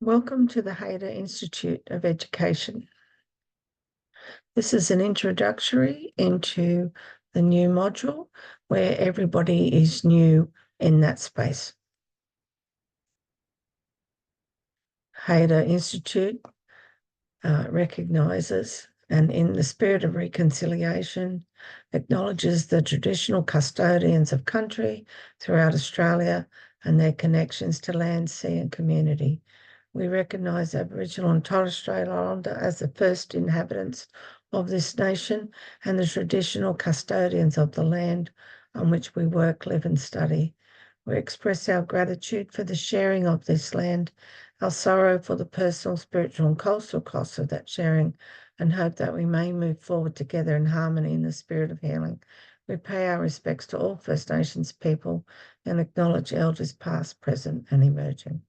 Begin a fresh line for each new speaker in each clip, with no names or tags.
Welcome to the Hayter Institute of Education. This is an introductory into the new module where everybody is new in that space. Hayter Institute recognises and in the spirit of reconciliation acknowledges the traditional custodians of country throughout Australia and their connections to land, sea and community. We recognise Aboriginal and Torres Strait Islander as the first inhabitants of this nation and the traditional custodians of the land on which we work, live and study. We express our gratitude for the sharing of this land, our sorrow for the personal, spiritual and cultural costs of that sharing, and hope that we may move forward together in harmony in the spirit of healing. We pay our respects to all First Nations people and acknowledge elders past, present and emerging.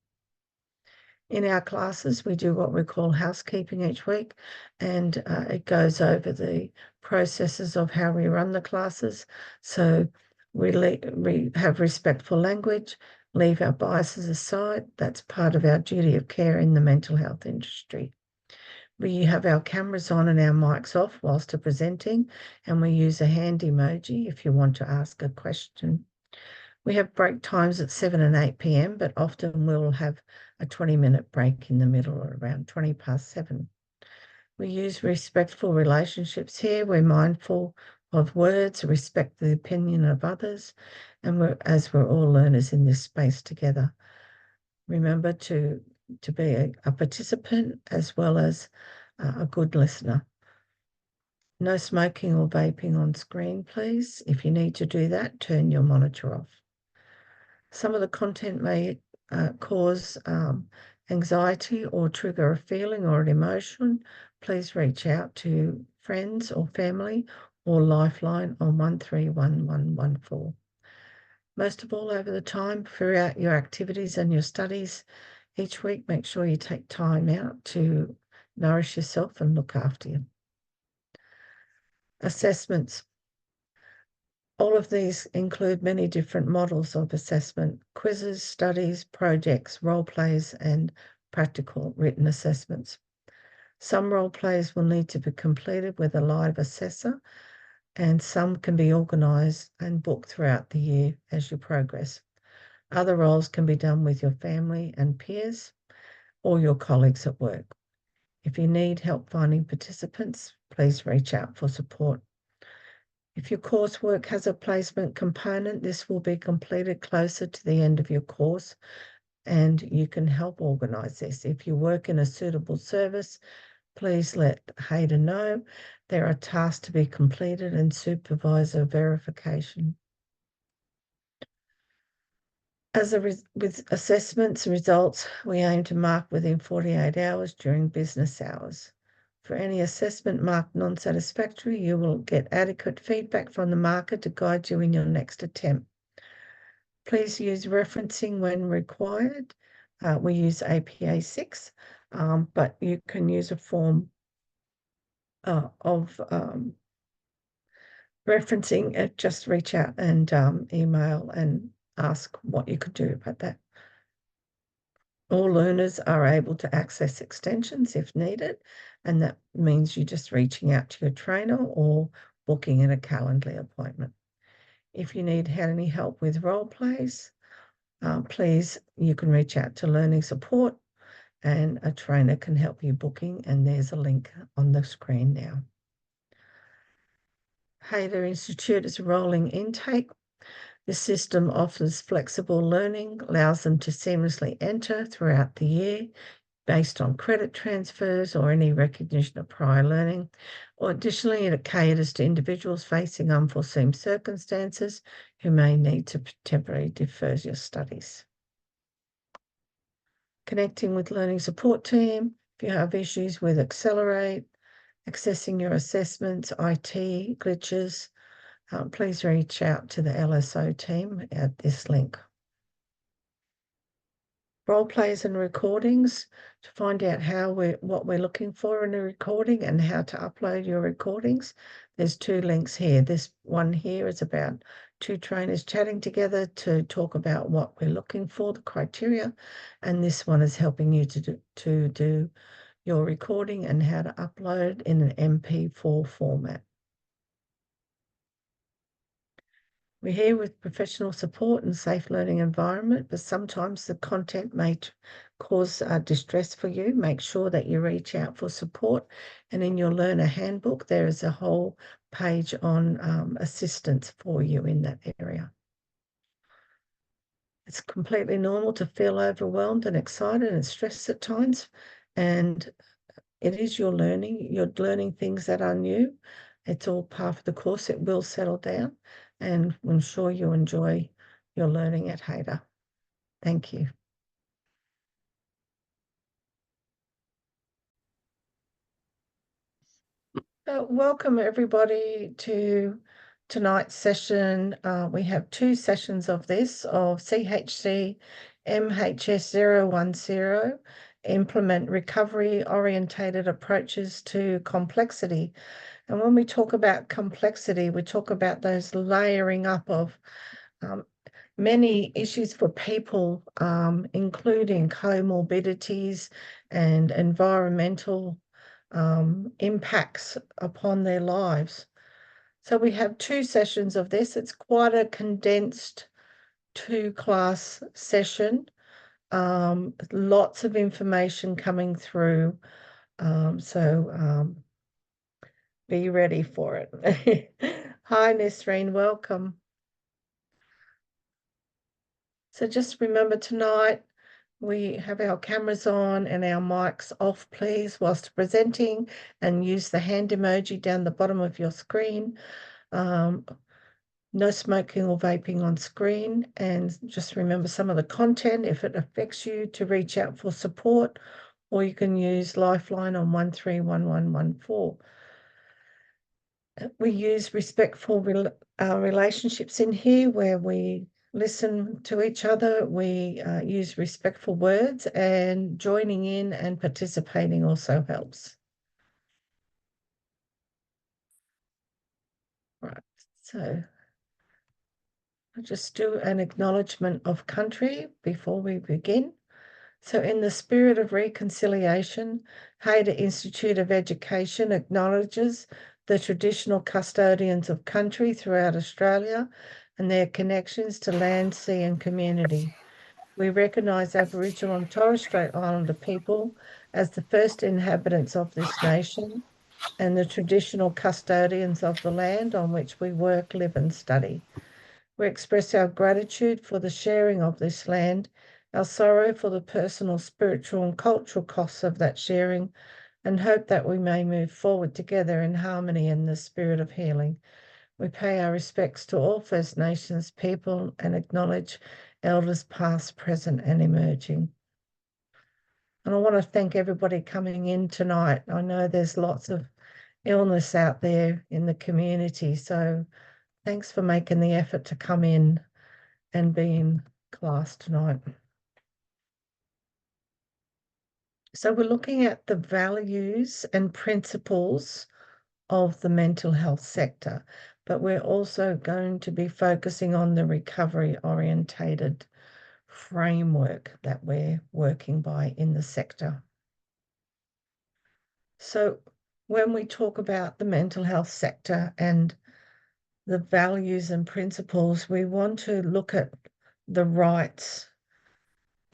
In our classes, we do what we call housekeeping each week, and it goes over the processes of how we run the classes. So we have respectful language, leave our biases aside. That's part of our duty of care in the mental health industry. We have our cameras on and our mics off whilst presenting, and we use a hand emoji if you want to ask a question. We have break times at 7 and 8 p.m, but often we'll have a 20-minute break in the middle or around 20 past 7. We use respectful relationships here. We're mindful of words, respect the opinion of others, and we're all learners in this space together. Remember to be a participant as well as a good listener. No smoking or vaping on screen, please. If you need to do that, turn your monitor off. Some of the content may cause anxiety or trigger a feeling or an emotion. Please reach out to friends or family or Lifeline on 131114. Most of all, over the time, throughout your activities and your studies, each week, make sure you take time out to nourish yourself and look after you. Assessments. All of these include many different models of assessment: quizzes, studies, projects, role plays, and practical written assessments. Some role plays will need to be completed with a live assessor, and some can be organised and booked throughout the year as you progress. Other roles can be done with your family and peers or your colleagues at work. If you need help finding participants, please reach out for support. If your coursework has a placement component, this will be completed closer to the end of your course, and you can help organise this. If you work in a suitable service, please let Hayter know. There are tasks to be completed and supervisor verification. With assessments results, we aim to mark within 48 hours during business hours. For any assessment marked non-satisfactory, you will get adequate feedback from the marker to guide you in your next attempt. Please use referencing when required. We use APA 6, but you can use a form of referencing. Just reach out and email and ask what you could do about that. All learners are able to access extensions if needed, and that means you're just reaching out to your trainer or booking in a Calendly appointment. If you need any help with role plays, please, you can reach out to Learning Support and a trainer can help you booking, and there's a link on the screen now. Hayter Institute is a rolling intake. The system offers flexible learning, allows them to seamlessly enter throughout the year based on credit transfers or any recognition of prior learning. Or additionally, it caters to individuals facing unforeseen circumstances who may need to temporarily defer your studies. Connecting with Learning Support Team. If you have issues with Accelerate, accessing your assessments, IT glitches, please reach out to the LSO team at this link. role plays and recordings to find out what we're looking for in a recording and how to upload your recordings. There's two links here. This one here is about two trainers chatting together to talk about what we're looking for, the criteria, and this one is helping you to do your recording and how to upload in an MP4 format. We're here with professional support and safe learning environment, but sometimes the content may cause distress for you. Make sure that you reach out for support. And in your learner handbook, there is a whole page on assistance for you in that area. It's completely normal to feel overwhelmed and excited and stressed at times. And it is your learning. You're learning things that are new. It's all part of the course. It will settle down, and I'm sure you enjoy your learning at Hader. Thank you. Welcome everybody to tonight's session. We have two sessions of this, of CHCMHS010, implement recovery-orientated approaches to complexity. And when we talk about complexity, we talk about those layering up of many issues for people, including comorbidities and environmental impacts upon their lives. So we have two sessions of this. It's quite a condensed two-class session. Lots of information coming through. Be ready for it. Hi, Nisreen, welcome. So just remember tonight, we have our cameras on and our mics off, please, whilst presenting, and use the hand emoji down the bottom of your screen. No smoking or vaping on screen. And just remember some of the content, if it affects you, to reach out for support, or you can use Lifeline on 131114. We use respectful relationships in here where we listen to each other. We use respectful words, and joining in and participating also helps. Right, so I'll just do an acknowledgement of country before we begin. So in the spirit of reconciliation, Hader Institute of Education acknowledges the traditional custodians of country throughout Australia and their connections to land, sea and community. We recognise Aboriginal and Torres Strait Islander people as the first inhabitants of this nation and the traditional custodians of the land on which we work, live and study. We express our gratitude for the sharing of this land, our sorrow for the personal, spiritual and cultural costs of that sharing, and hope that we may move forward together in harmony in the spirit of healing. We pay our respects to all First Nations people and acknowledge elders past, present and emerging. And I want to thank everybody coming in tonight. I know there's lots of illness out there in the community, so thanks for making the effort to come in and be in class tonight. So we're looking at the values and principles of the mental health sector, but we're also going to be focusing on the recovery-orientated framework that we're working by in the sector. So when we talk about the mental health sector and the values and principles, we want to look at the rights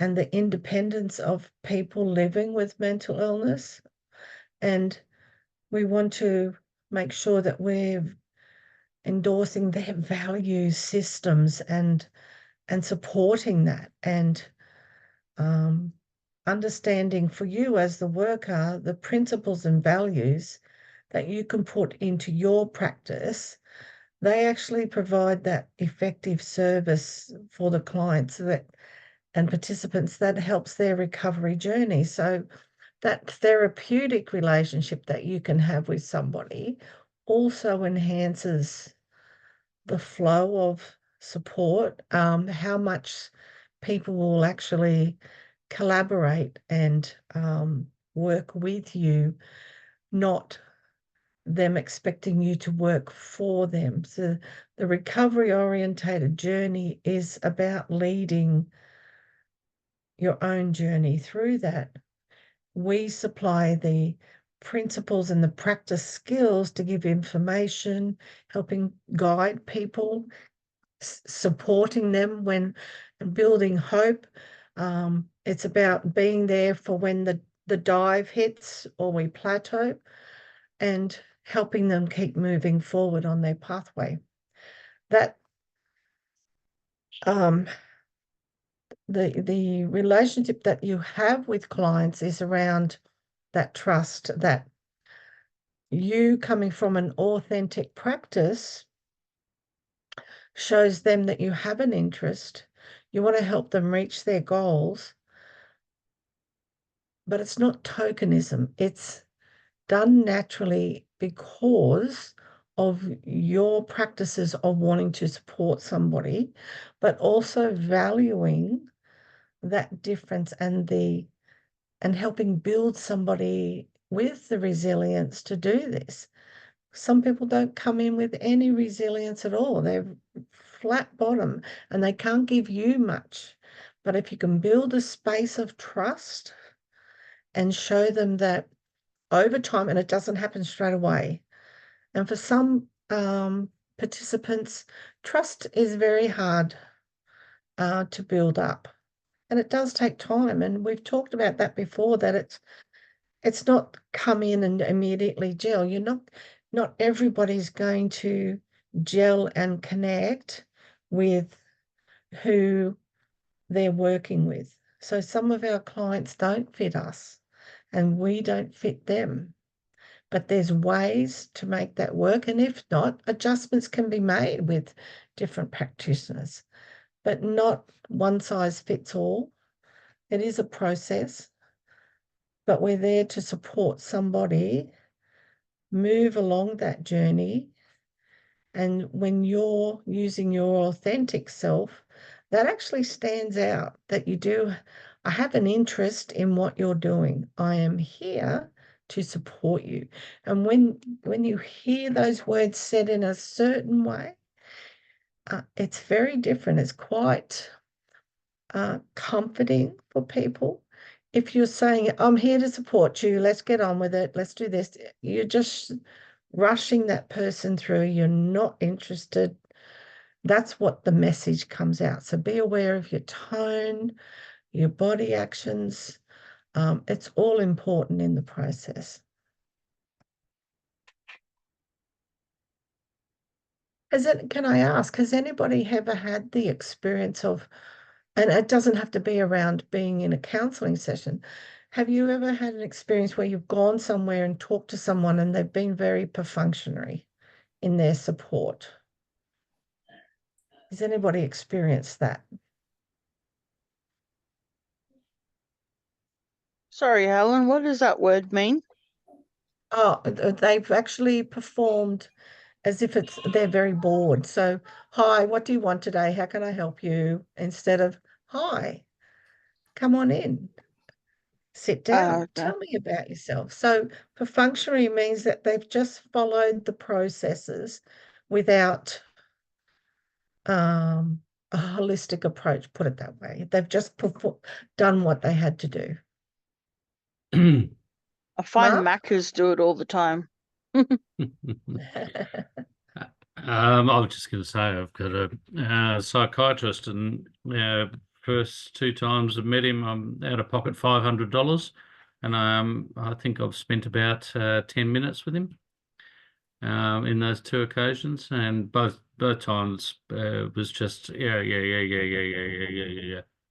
and the independence of people living with mental illness. And we want to make sure that we're endorsing their value systems and supporting that, and understanding for you as the worker the principles and values that you can put into your practice. They actually provide that effective service for the clients and participants that helps their recovery journey. So that therapeutic relationship that you can have with somebody also enhances the flow of support, how much people will actually collaborate and work with you, not them expecting you to work for them. So the recovery orientated journey is about leading your own journey through that. We supply the principles and the practice skills to give information, helping guide people, supporting them when and building hope. It's about being there for when the dive hits or we plateau, and helping them keep moving forward on their pathway. That the relationship that you have with clients is around that trust, that you coming from an authentic practice shows them that you have an interest, you want to help them reach their goals, but it's not tokenism. It's done naturally because of your practices of wanting to support somebody, but also valuing that difference and helping build somebody with the resilience to do this. Some people don't come in with any resilience at all. They're flat bottom and they can't give you much. But if you can build a space of trust and show them that over time, and it doesn't happen straight away. And for some participants, trust is very hard to build up. And it does take time. And we've talked about that before, that it's not come in and immediately gel. Not everybody's going to gel and connect with who they're working with. So some of our clients don't fit us and we don't fit them. But there's ways to make that work. And if not, adjustments can be made with different practitioners, but not one size fits all. It is a process, but we're there to support somebody move along that journey. And when you're using your authentic self, that actually stands out, that I have an interest in what you're doing. I am here to support you. And when you hear those words said in a certain way, it's very different. It's quite comforting for people. If you're saying, I'm here to support you, let's get on with it, let's do this, you're just rushing that person through, you're not interested. That's what the message comes out. So be aware of your tone, your body actions. It's all important in the process. Can I ask, has anybody ever had the experience of, and it doesn't have to be around being in a counseling session, have you ever had an experience where you've gone somewhere and talked to someone and they've been very perfunctory in their support? Has anybody experienced that?
Sorry, Helen, what does that word mean?
Oh, they've actually performed as if they're very bored. So, hi, what do you want today? How can I help you? Instead of, hi, come on in, sit down,
Okay.
tell me about yourself. So, perfunctory means that they've just followed the processes without a holistic approach, put it that way. They've just done what they had to do.
I find
Mark?
Maccas do it all the time.
I was just going to say I've got a psychiatrist, and first two times I've met him, I'm out of pocket $500, and I think I've spent about 10 minutes with him in those two occasions, and both times was just yeah,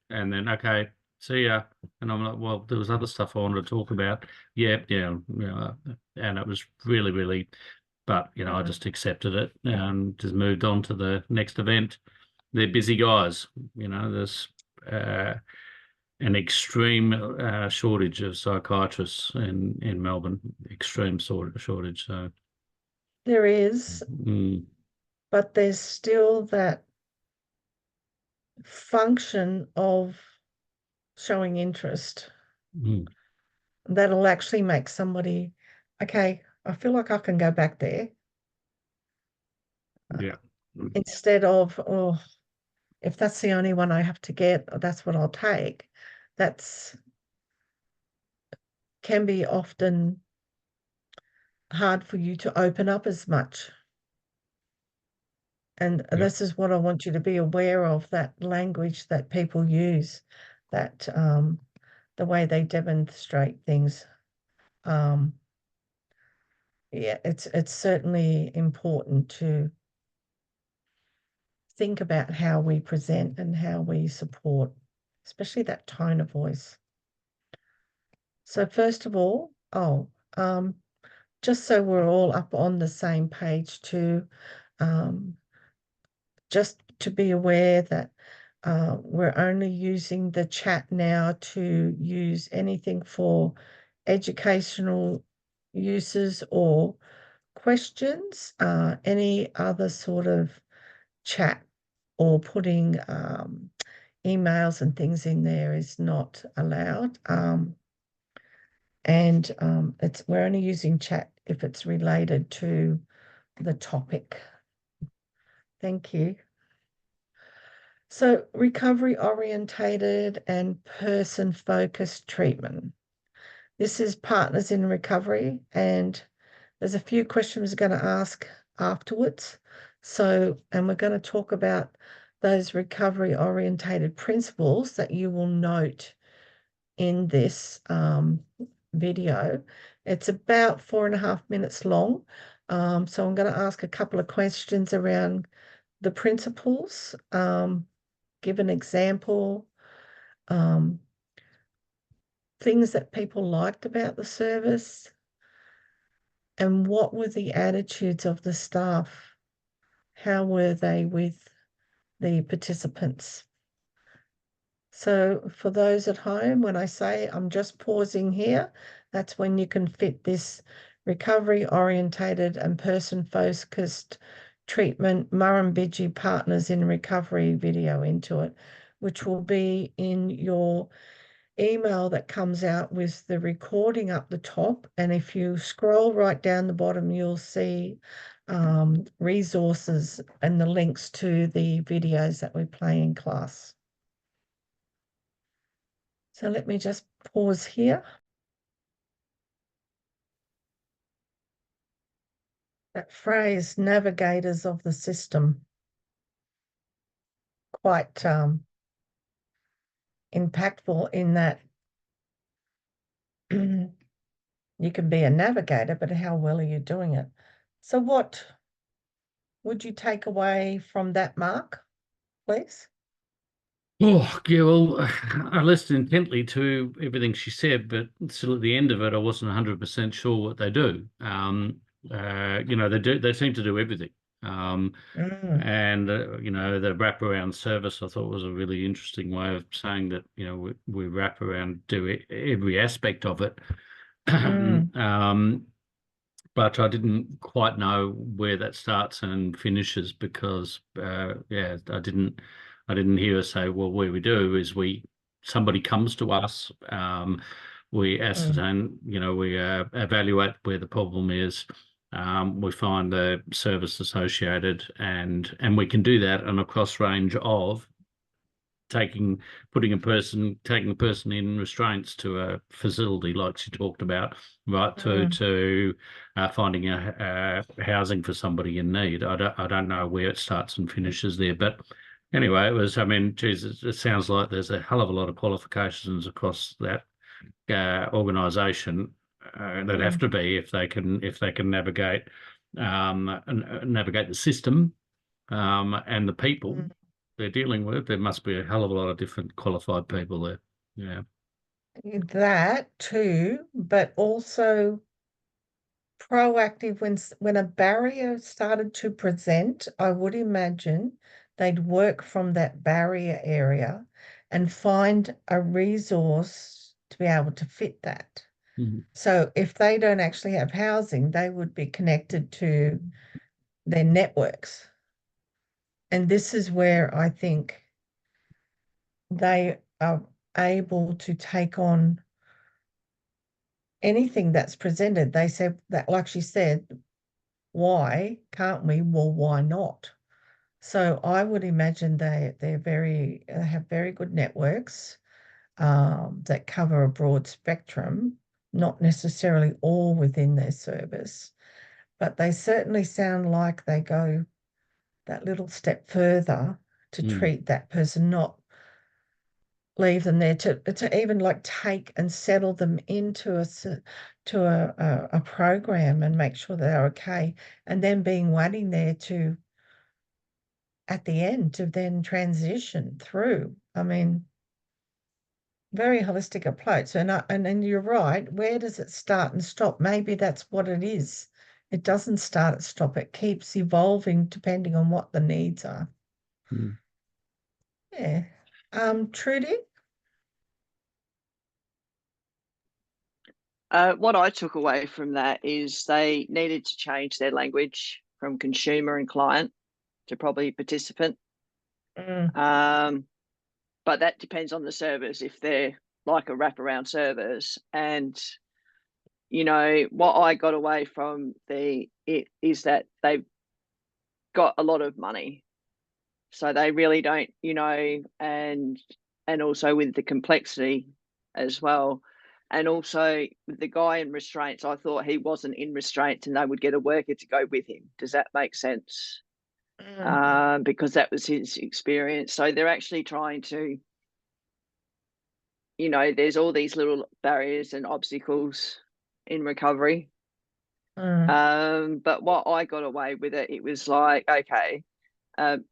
and then okay, see ya, and I'm like, well, there was other stuff I wanted to talk about, yeah, and it was really. But, I just accepted it and just moved on to the next event. They're busy guys. There's an extreme shortage of psychiatrists in Melbourne, extreme shortage. So
There is, but there's still that function of showing interest.
Mm.
That'll actually make somebody, okay, I feel like I can go back there.
Yeah.
Instead of, oh, if that's the only one I have to get, that's what I'll take. That's can be often hard for you to open up as much. And
Yep.
this is what I want you to be aware of, that language that people use, that the way they demonstrate things. Yeah, it's certainly important to think about how we present and how we support, especially that tone of voice. So first of all, just so we're all up on the same page too, just to be aware that we're only using the chat now to use anything for educational uses or questions, any other sort of chat or putting emails and things in there is not allowed. And we're only using chat if it's related to the topic. Thank you. So recovery orientated and person focused treatment. This is Partners in Recovery, and there's a few questions we're going to ask afterwards. So, and we're going to talk about those recovery orientated principles that you will note in this video. It's about 4.5 minutes long. So I'm going to ask a couple of questions around the principles, give an example, things that people liked about the service, and what were the attitudes of the staff? How were they with the participants? So for those at home, when I say I'm just pausing here, that's when you can fit this recovery orientated and person focused treatment Murrumbidgee Partners in Recovery video into it, which will be in your email that comes out with the recording up the top. And if you scroll right down the bottom, you'll see resources and the links to the videos that we play in class. So let me just pause here. That phrase, navigators of the system, quite impactful in that you can be a navigator, but how well are you doing it? So what would you take away from that, Mark, please?
Oh, yeah, well, I listened intently to everything she said, but still at the end of it, I wasn't 100% sure what they do. They seem to do everything. And the wraparound service I thought was a really interesting way of saying that, we wrap around, do every aspect of it. But I didn't quite know where that starts and finishes because, I didn't hear her say, well, what we do is somebody comes to us, we ascertain, we evaluate where the problem is, we find the service associated, and we can do that on a cross range of taking the person in restraints to a facility like she talked about, right to finding a housing for somebody in need. I don't know where it starts and finishes there, but anyway, Jesus, it sounds like there's a hell of a lot of qualifications across that organisation that have to be if they can navigate navigate the system and the people they're dealing with. There must be a hell of a lot of different qualified people there. Yeah.
That too, but also proactive when a barrier started to present, I would imagine they'd work from that barrier area and find a resource to be able to fit that. So if they don't actually have housing, they would be connected to their networks. And this is where I think they are able to take on anything that's presented. They said that, like she said, why can't we? Well, why not? So I would imagine they have very good networks that cover a broad spectrum, not necessarily all within their service, but they certainly sound like they go that little step further to treat that person, not leave them there to even like take and settle them into a program and make sure they're okay, and then being waiting there to at the end to then transition through. I mean, very holistic approach. And then you're right. Where does it start and stop? Maybe that's what it is. It doesn't start and stop. It keeps evolving depending on what the needs are.
Mm.
Yeah. Trudy?
What I took away from that is they needed to change their language from consumer and client to probably participant. But that depends on the service. If they're like a wraparound service, and what I got away from it is that they've got a lot of money, so they really don't, and also with the complexity as well. And also with the guy in restraints, I thought he wasn't in restraints and they would get a worker to go with him. Does that make sense? Because that was his experience. So they're actually trying to, there's all these little barriers and obstacles in recovery. But what I got away with it was like, okay,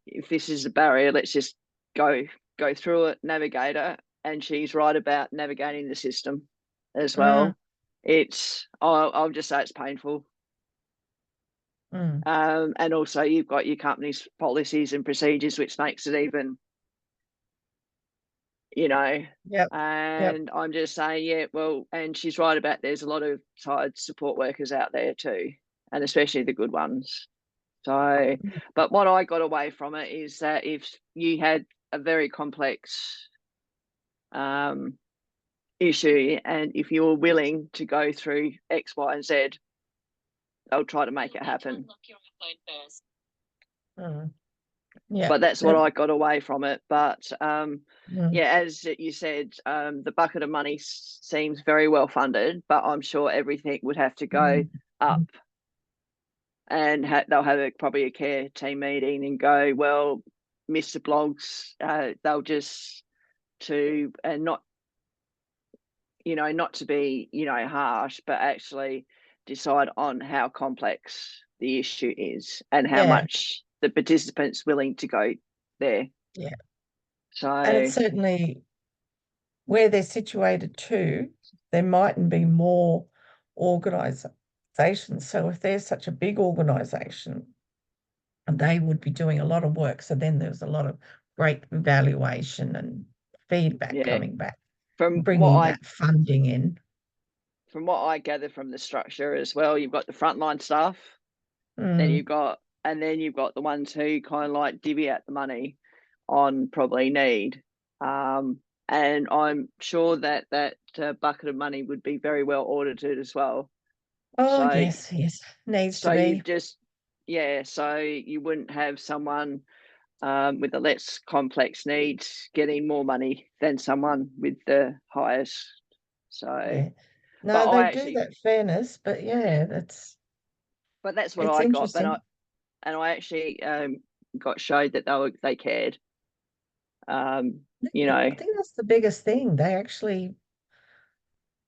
if this is a barrier, let's just go through it, navigate it. And she's right about navigating the system as well. I'll just say it's painful. And also you've got your company's policies and procedures, which makes it even, and I'm just saying, yeah, well, and she's right about there's a lot of side support workers out there too, and especially the good ones. So, but what I got away from it is that if you had a very complex issue, and if you were willing to go through X, Y, and Z, they'll try to make it happen.
Yeah,
but that's what I got away from it. But yeah, as you said, the bucket of money seems very well funded, but I'm sure everything would have to go up. And they'll have probably a care team meeting and go, well, Mr. Blogs, they'll just not to be, harsh, but actually decide on how complex the issue is and how much the participants willing to go there.
Yeah.
So,
and it's certainly where they're situated too, there mightn't be more organisations. So if there's such a big organisation, they would be doing a lot of work. So then there's a lot of great evaluation and feedback coming back,
from
bringing that funding in.
From what I gather from the structure as well, you've got the frontline staff, then you've got the ones who kind of like divvy out the money on probably need. And I'm sure that bucket of money would be very well audited as well.
Oh, so, yes, needs to be.
So you wouldn't have someone with the less complex needs getting more money than someone with the highest. So,
no, they do that fairness, but that's.
But that's what I got. And I actually got showed that they cared. I
think that's the biggest thing. They actually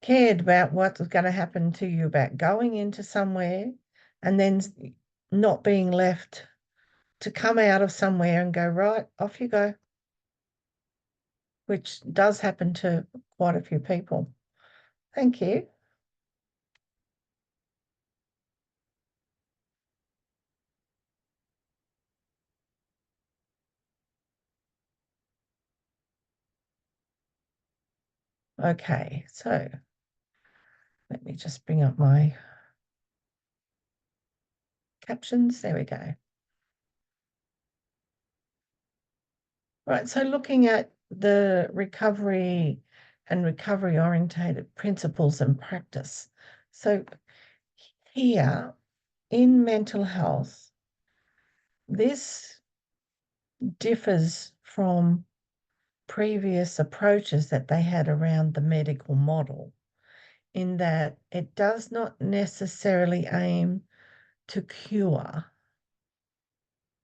cared about what was going to happen to you, about going into somewhere and then not being left to come out of somewhere and go, right, off you go, which does happen to quite a few people. Thank you. Okay, so let me just bring up my captions. There we go. Right, so looking at the recovery and recovery-orientated principles and practice. So here in mental health, this differs from previous approaches that they had around the medical model, in that it does not necessarily aim to cure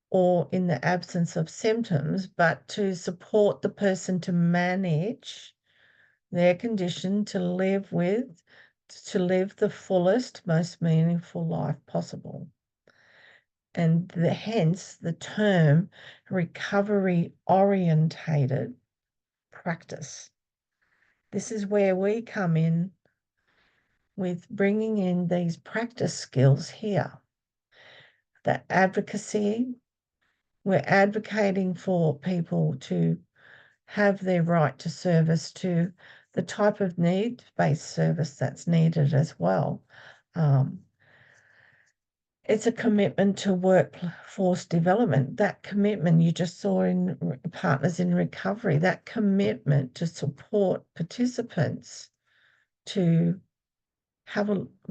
or in the absence of symptoms, but to support the person to manage their condition, to live the fullest, most meaningful life possible. And hence the term recovery-orientated practice. This is where we come in with bringing in these practice skills here. The advocacy, we're advocating for people to have their right to service, to the type of need-based service that's needed as well. It's a commitment to workforce development. That commitment you just saw in Partners in Recovery, that commitment to support participants to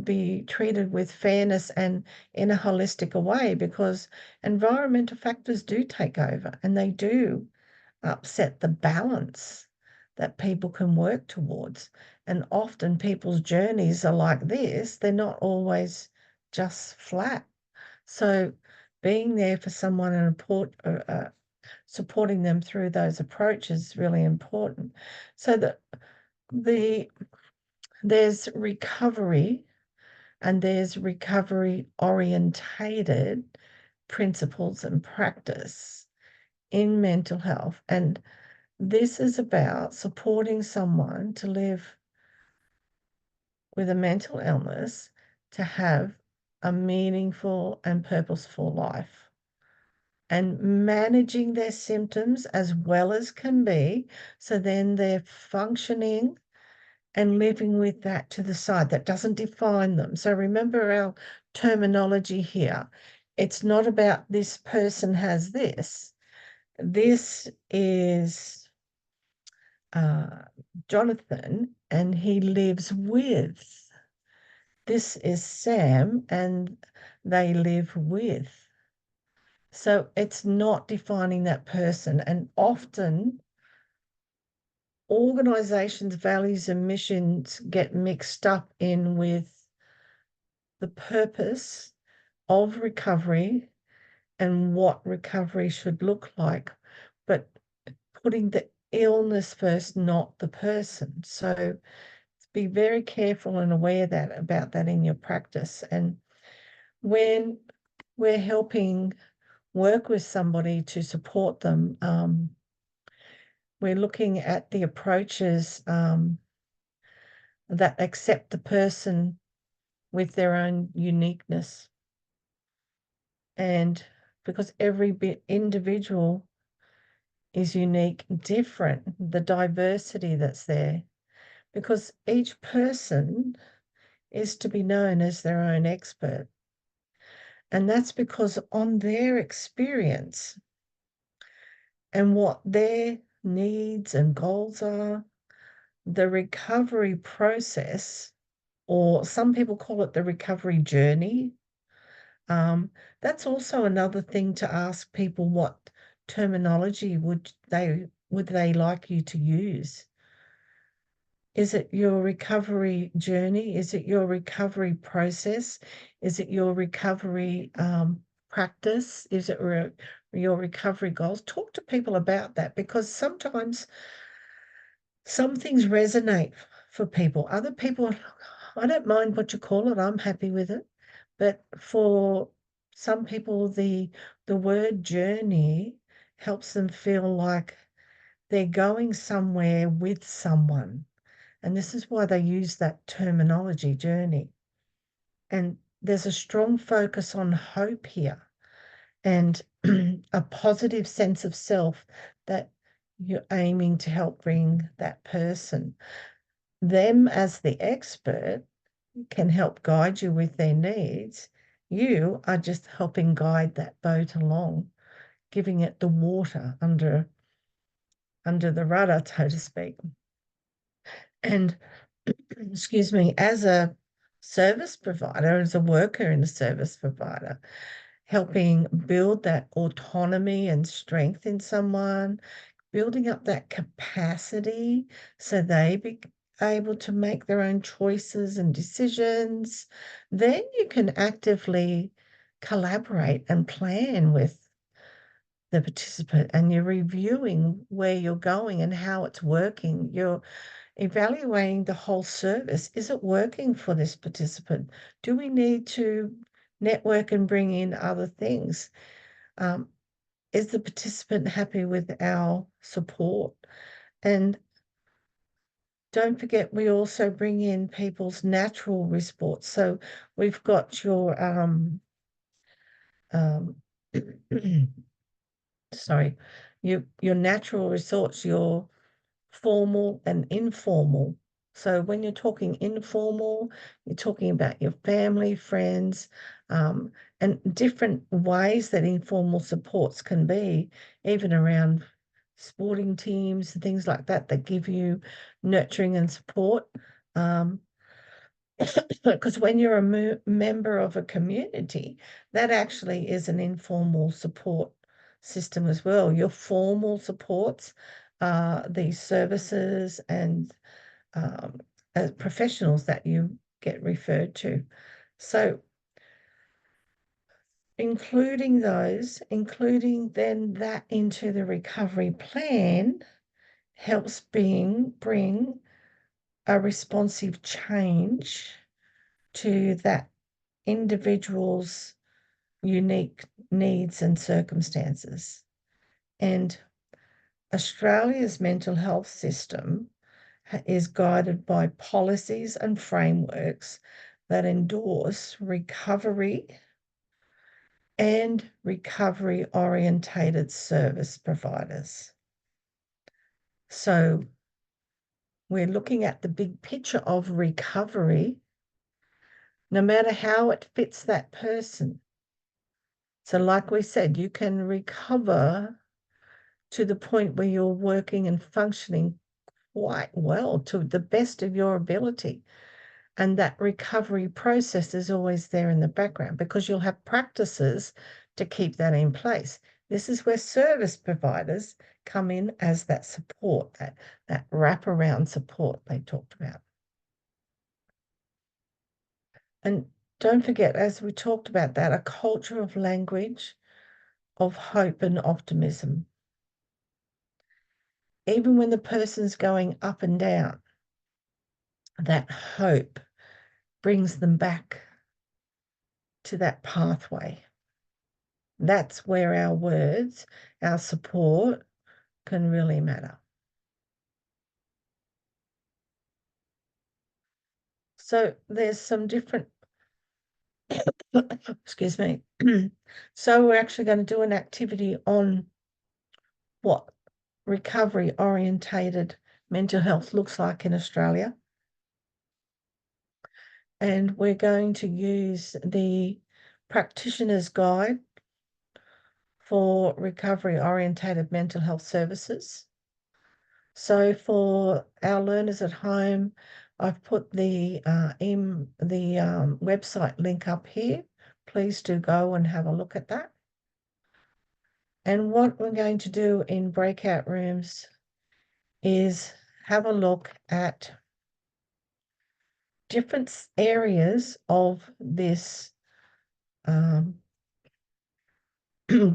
be treated with fairness and in a holistic way, because environmental factors do take over and they do upset the balance that people can work towards. And often people's journeys are like this. They're not always just flat. So being there for someone and supporting them through those approaches is really important. So that there's recovery and there's recovery orientated principles and practice in mental health. And this is about supporting someone to live with a mental illness, to have a meaningful and purposeful life, and managing their symptoms as well as can be. So then they're functioning and living with that to the side. That doesn't define them. So remember our terminology here. It's not about this person has this. This is Jonathan and he lives with. This is Sam and they live with. So it's not defining that person. And often organizations' values and missions get mixed up in with the purpose of recovery and what recovery should look like, but putting the illness first, not the person. So be very careful and aware about that in your practice. And when we're helping work with somebody to support them, we're looking at the approaches that accept the person with their own uniqueness. And because every individual is unique, different, the diversity that's there, because each person is to be known as their own expert. And that's because on their experience and what their needs and goals are, the recovery process, or some people call it the recovery journey. That's also another thing to ask people, what terminology would they like you to use? Is it your recovery journey? Is it your recovery process? Is it your recovery practice? Is it your recovery goals? Talk to people about that, because sometimes some things resonate for people. Other people, I don't mind what you call it. I'm happy with it. But for some people, the word journey helps them feel like they're going somewhere with someone. And this is why they use that terminology, journey. And there's a strong focus on hope here and a positive sense of self that you're aiming to help bring that person. Them as the expert can help guide you with their needs. You are just helping guide that boat along, giving it the water under the rudder, so to speak. And excuse me, as a service provider, as a worker in a service provider, helping build that autonomy and strength in someone, building up that capacity so they be able to make their own choices and decisions, then you can actively collaborate and plan with the participant, and you're reviewing where you're going and how it's working. You're evaluating the whole service. Is it working for this participant? Do we need to network and bring in other things? Is the participant happy with our support? And don't forget, we also bring in people's natural response. So we've got your sorry, your natural resource, your formal and informal. So when you're talking informal, you're talking about your family, friends, and different ways that informal supports can be, even around sporting teams and things like that, that give you nurturing and support. Because when you're a member of a community, that actually is an informal support system as well. Your formal supports these services and as professionals that you get referred to. So including then that into the recovery plan helps bring a responsive change to that individual's unique needs and circumstances. And Australia's mental health system is guided by policies and frameworks that endorse recovery and recovery-orientated service providers. So we're looking at the big picture of recovery, no matter how it fits that person. So like we said, you can recover to the point where you're working and functioning quite well to the best of your ability. And that recovery process is always there in the background because you'll have practices to keep that in place. This is where service providers come in as that support, that wraparound support they talked about. And don't forget, as we talked about that, a culture of language, of hope and optimism. Even when the person's going up and down, that hope brings them back to that pathway. That's where our words, our support can really matter. So there's some different, excuse me. So we're actually going to do an activity on what recovery orientated mental health looks like in Australia. And we're going to use the practitioner's guide for recovery orientated mental health services. So for our learners at home, I've put the website link up here. Please do go and have a look at that. And what we're going to do in breakout rooms is have a look at different areas of this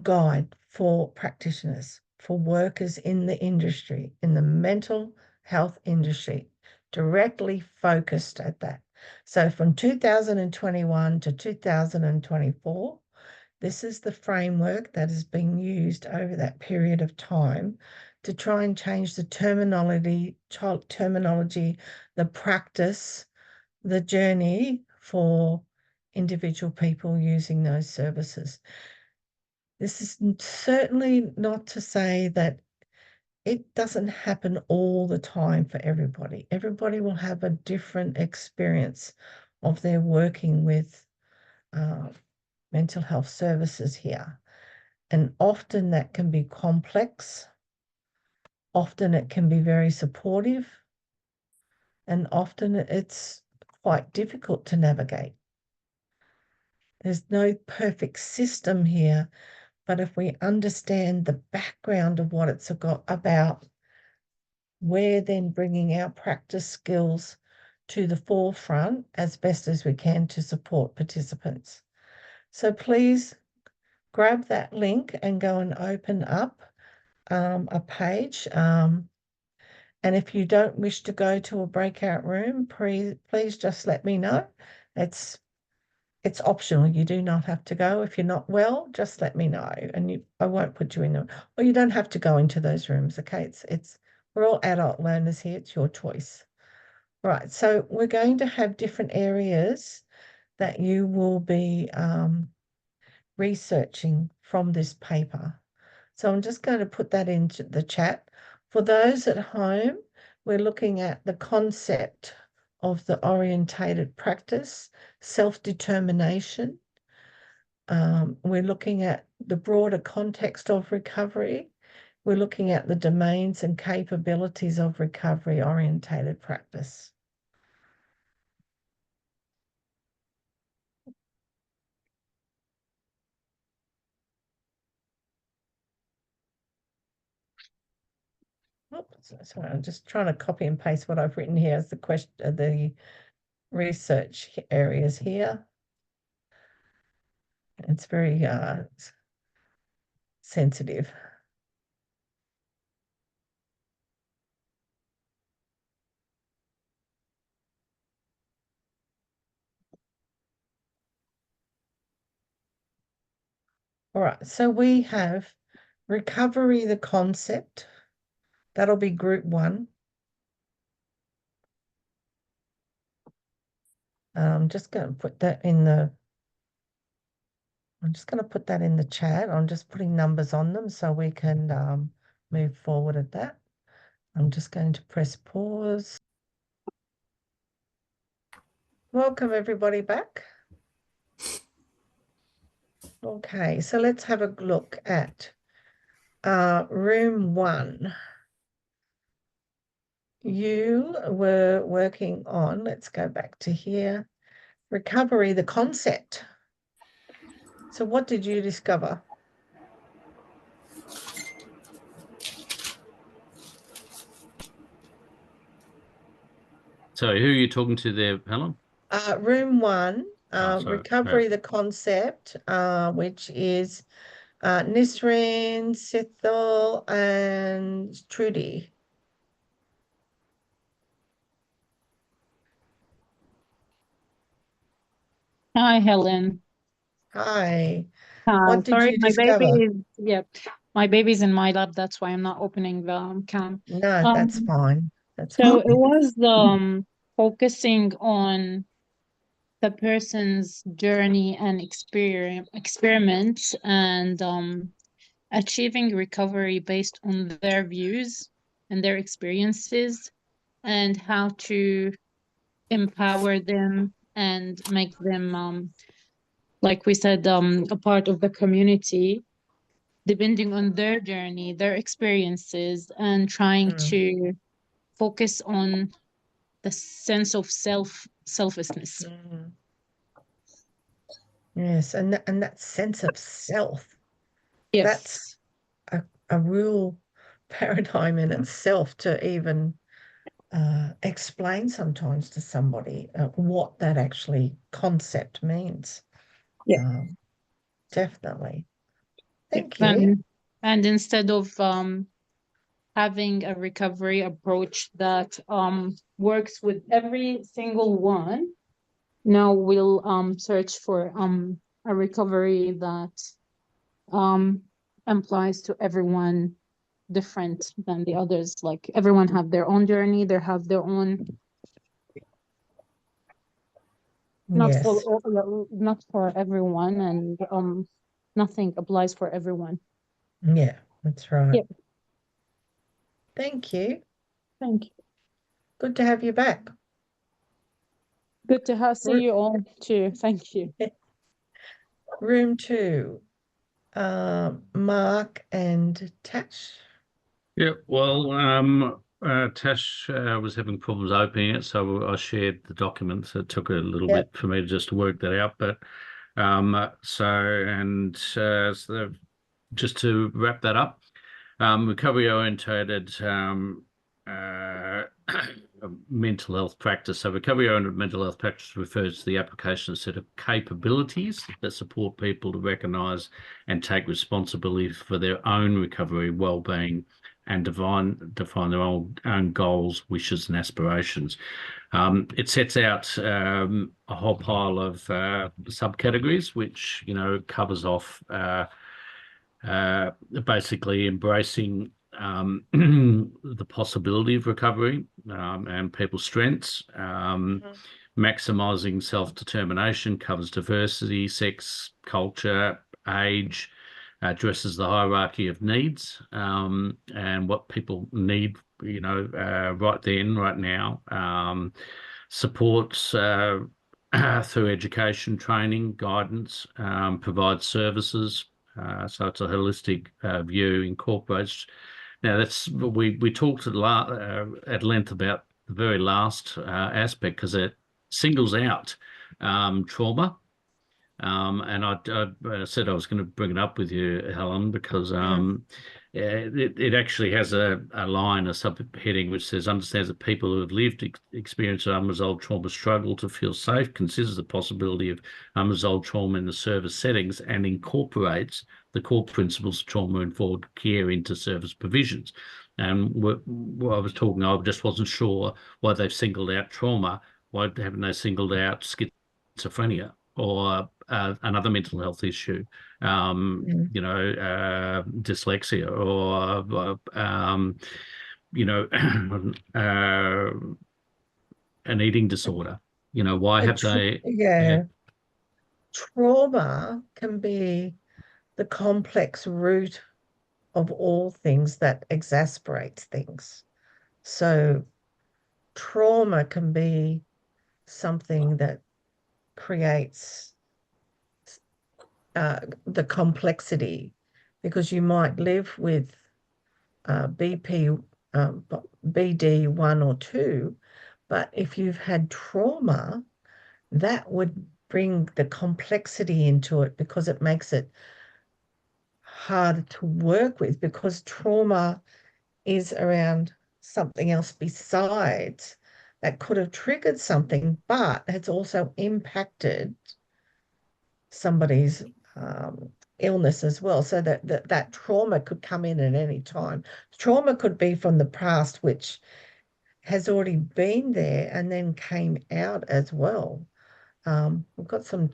guide for practitioners, for workers in the industry, in the mental health industry, directly focused at that. So from 2021 to 2024, this is the framework that has been used over that period of time to try and change the terminology, the practice, the journey for individual people using those services. This is certainly not to say that it doesn't happen all the time for everybody. Everybody will have a different experience of their working with mental health services here. And often that can be complex. Often it can be very supportive. and often it's quite difficult to navigate. There's no perfect system here, but if we understand the background of what it's about, we're then bringing our practice skills to the forefront as best as we can to support participants. So please grab that link and go and open up a page. And if you don't wish to go to a breakout room, please just let me know. It's optional. You do not have to go. If you're not well, just let me know, and I won't put you in them. Or you don't have to go into those rooms. Okay, we're all adult learners here. It's your choice. Right. So we're going to have different areas that you will be researching from this paper. So I'm just going to put that into the chat. For those at home, we're looking at the concept of the orientated practice, self-determination. We're looking at the broader context of recovery. We're looking at the domains and capabilities of recovery-orientated practice. Oops, sorry, I'm just trying to copy and paste what I've written here as the question, the research areas here. It's very sensitive. All right, so we have recovery, the concept. That'll be group 1. I'm just going to put that in the chat. I'm just putting numbers on them so we can move forward at that. I'm just going to press pause. Welcome everybody back. Okay, so let's have a look at room 1. You were working on, let's go back to here, recovery, the concept. So what did you discover?
So who are you talking to there, Helen?
Room 1,
Sorry.
recovery,
Yeah.
the concept, which is Nisreen, Sithal, and Trudy.
Hi, Helen.
Hi. What did
Sorry,
you
my baby
discover?
my baby's in my lap. That's why I'm not opening the cam.
No, that's fine. That's
So
fine.
it was focusing on the person's journey and experiments and achieving recovery based on their views and their experiences, and how to empower them and make them like we said, a part of the community, depending on their journey, their experiences, and trying to focus on the sense of selflessness.
Yes, and that sense of self,
Yes.
that's a real paradigm in itself to even explain sometimes to somebody what that actually concept means.
Yeah.
Definitely. Thank you.
And instead of having a recovery approach that works with every single one, now we'll search for a recovery that applies to everyone different than the others. Like everyone have their own journey, they have their own not
Yes.
not for everyone, and nothing applies for everyone.
Yeah, that's right.
Yep.
Thank you.
Thank you.
Good to have you back.
Good to see you all too. Thank you.
Room 2, Mark and Tash.
Yeah, well, Tash was having problems opening it, so I shared the documents. It took a little
Yep.
bit for me to just work that out, but so just to wrap that up, recovery orientated mental health practice. So recovery oriented mental health practice refers to the application of a set of capabilities that support people to recognise and take responsibility for their own recovery, well-being, and define their own goals, wishes, and aspirations. It sets out a whole pile of subcategories, which covers off basically embracing the possibility of recovery and people's strengths. Maximising self-determination covers diversity, sex, culture, age, addresses the hierarchy of needs and what people need, right then, right now. Supports through education, training, guidance, provides services. So it's a holistic view, incorporates. Now we talked at length about the very last aspect because it singles out trauma. And I said I was going to bring it up with you, Helen, because it actually has a line, a subheading, which says, understands that people who have lived, experienced unresolved trauma struggle to feel safe, considers the possibility of unresolved trauma in the service settings, and incorporates the core principles of trauma-informed care into service provisions. And what I was talking, I just wasn't sure why they've singled out trauma. Why haven't they singled out schizophrenia or another mental health issue, dyslexia, or an eating disorder? Why have they?
Yeah. Trauma can be the complex root of all things that exasperates things. So trauma can be something that creates the complexity, because you might live with BD 1 or 2, but if you've had trauma, that would bring the complexity into it because it makes it harder to work with, because trauma is around something else besides that could have triggered something, but it's also impacted somebody's illness as well. So that trauma could come in at any time. Trauma could be from the past, which has already been there and then came out as well. We've got some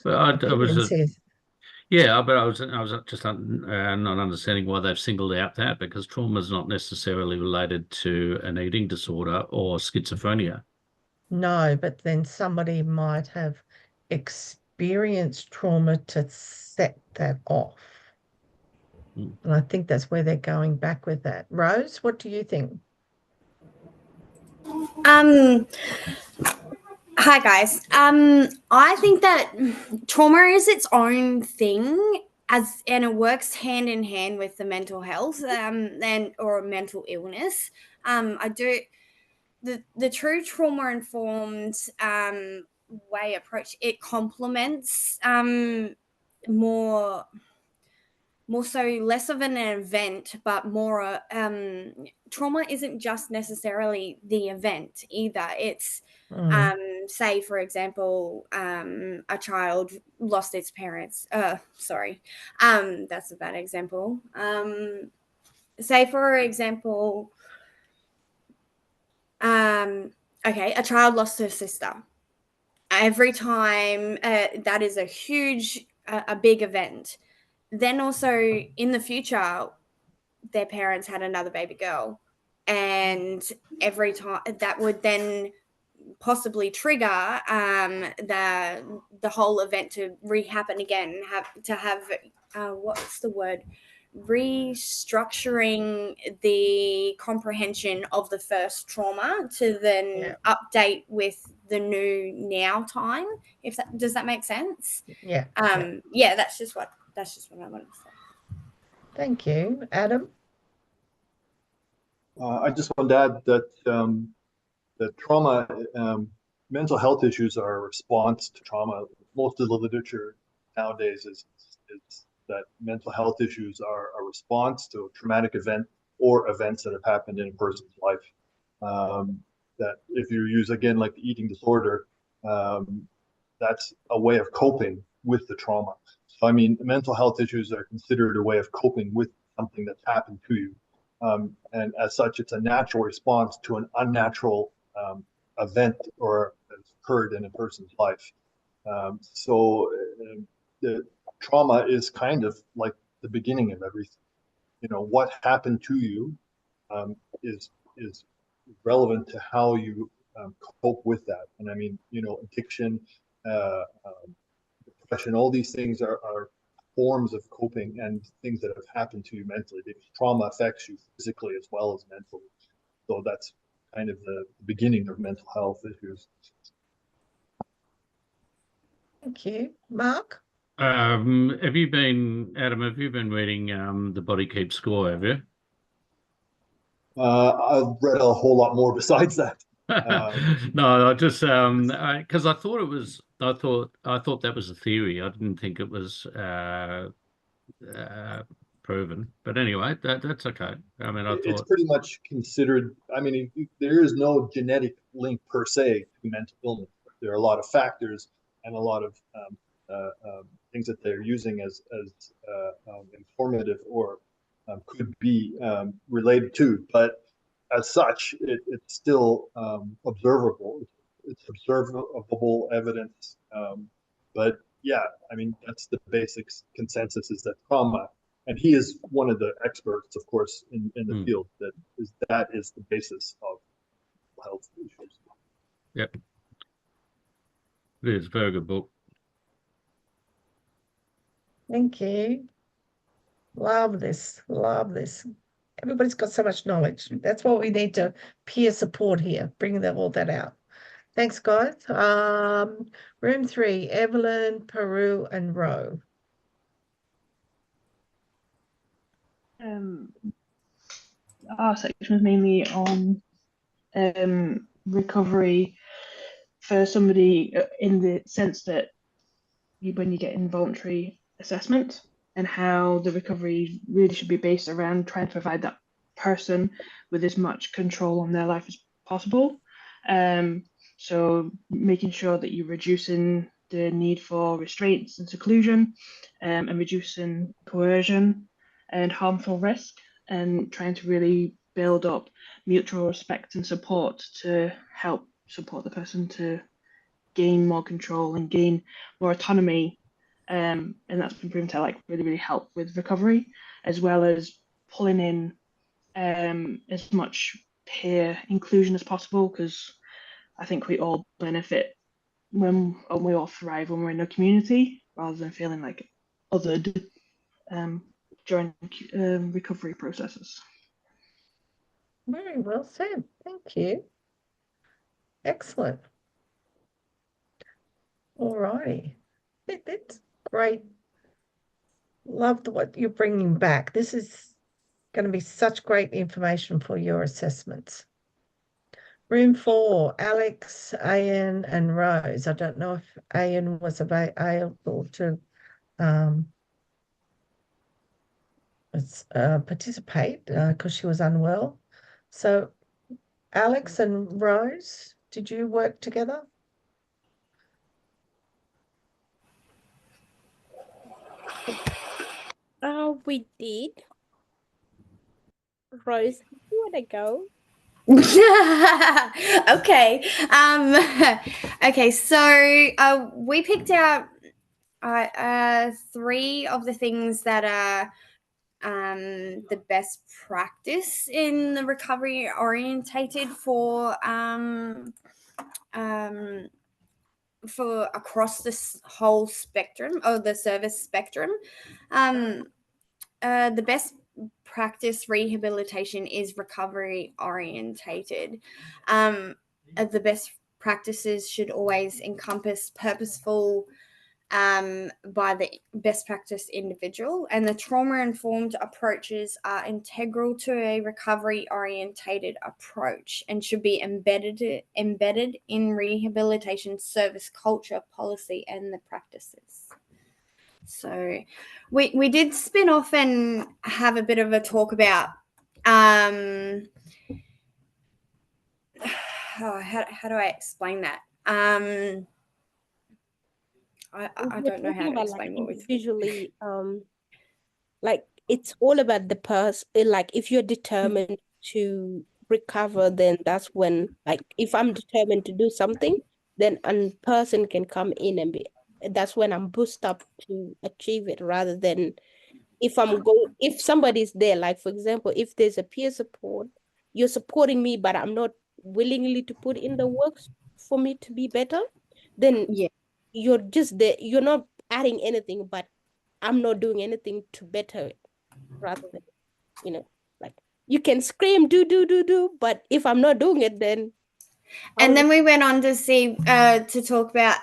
But I was
opinions here.
Yeah, but I was just not understanding why they've singled out that, because trauma is not necessarily related to an eating disorder or schizophrenia.
No, but then somebody might have experienced trauma to set that off.
Mm.
And I think that's where they're going back with that. Rose, what do you think?
Hi guys. I think that trauma is its own thing, and it works hand in hand with the mental health or mental illness. I do the true trauma informed way approach, it complements more so less of an event, but more trauma isn't just necessarily the event either. It's say, for example, a child lost its parents. That's a bad example. Say, for example, okay, a child lost her sister. Every time that is a big event. Then also in the future, their parents had another baby girl, and every time that would then possibly trigger the whole event to re-happen again, what's the word, restructuring the comprehension of the first trauma to then update with the new now time. Does that make sense?
Yeah.
That's just what I wanted to say.
Thank you. Adam?
I just want to add that that trauma, mental health issues are a response to trauma. Most of the literature nowadays is that mental health issues are a response to a traumatic event or events that have happened in a person's life. That if you use, again, like the eating disorder, that's a way of coping with the trauma. So, I mean, mental health issues are considered a way of coping with something that's happened to you. And as such, it's a natural response to an unnatural event or that's occurred in a person's life. The trauma is kind of like the beginning of everything. You know, what happened to you is relevant to how you cope with that. And I mean, you know, addiction, depression, all these things are forms of coping and things that have happened to you mentally, because trauma affects you physically as well as mentally. So that's kind of the beginning of mental health issues.
Thank you. Mark?
Adam, have you been reading The Body Keeps Score, have you?
I've read a whole lot more besides that.
No, I just because I thought that was a theory. I didn't think it was proven. But anyway, that's okay. I mean,
It's pretty much considered. I mean, there is no genetic link per se to mental illness. There are a lot of factors and a lot of things that they're using as informative or could be related to. But as such, it's still observable. It's observable evidence. But yeah, I mean, that's the basic consensus, is that trauma, and he is one of the experts, of course, in the field, that is the basis of health issues.
Yep. It is a very good book.
Thank you. Love this. Love this. Everybody's got so much knowledge. That's what we need, to peer support here, bringing all that out. Thanks, guys. Room 3, Evelyn, Peru, and Roe.
Our section was mainly on recovery for somebody, in the sense that when you get involuntary assessment, and how the recovery really should be based around trying to provide that person with as much control on their life as possible. So making sure that you're reducing the need for restraints and seclusion, and reducing coercion and harmful risk, and trying to really build up mutual respect and support to help support the person to gain more control and gain more autonomy. And that's been proven to really help with recovery, as well as pulling in as much peer inclusion as possible, because I think we all benefit and we all thrive when we're in a community, rather than feeling like othered during recovery processes.
Very well said. Thank you. Excellent. All righty. It's great. Love what you're bringing back. This is going to be such great information for your assessments. Room 4, Alex, Ayan, and Rose. I don't know if Ayan was able to participate because she was unwell. So, Alex and Rose, did you work together?
We did. Rose, do you want to go?
Okay. Okay, so we picked out 3 of the things that are the best practice in the recovery orientated for across this whole spectrum, of the service spectrum. The best practice rehabilitation is recovery orientated. The best practices should always encompass purposeful by the best practice individual, and the trauma-informed approaches are integral to a recovery-orientated approach and should be embedded in rehabilitation service culture, policy, and the practices. So we did spin off and have a bit of a talk about how do I explain that? I
We're
don't know how
talking
to
about like
explain what we
individually, like it's all about the person. Like if you're determined to recover, then that's when, like if I'm determined to do something, then a person can come in and be, that's when I'm boosted up to achieve it, rather than if somebody's there, like for example, if there's a peer support, you're supporting me, but I'm not willingly to put in the works for me to be better, then
Yeah.
you're just there, you're not adding anything, but I'm not doing anything to better it, rather than, like you can scream, do, but if I'm not doing it, then
And then we went on to see to talk about,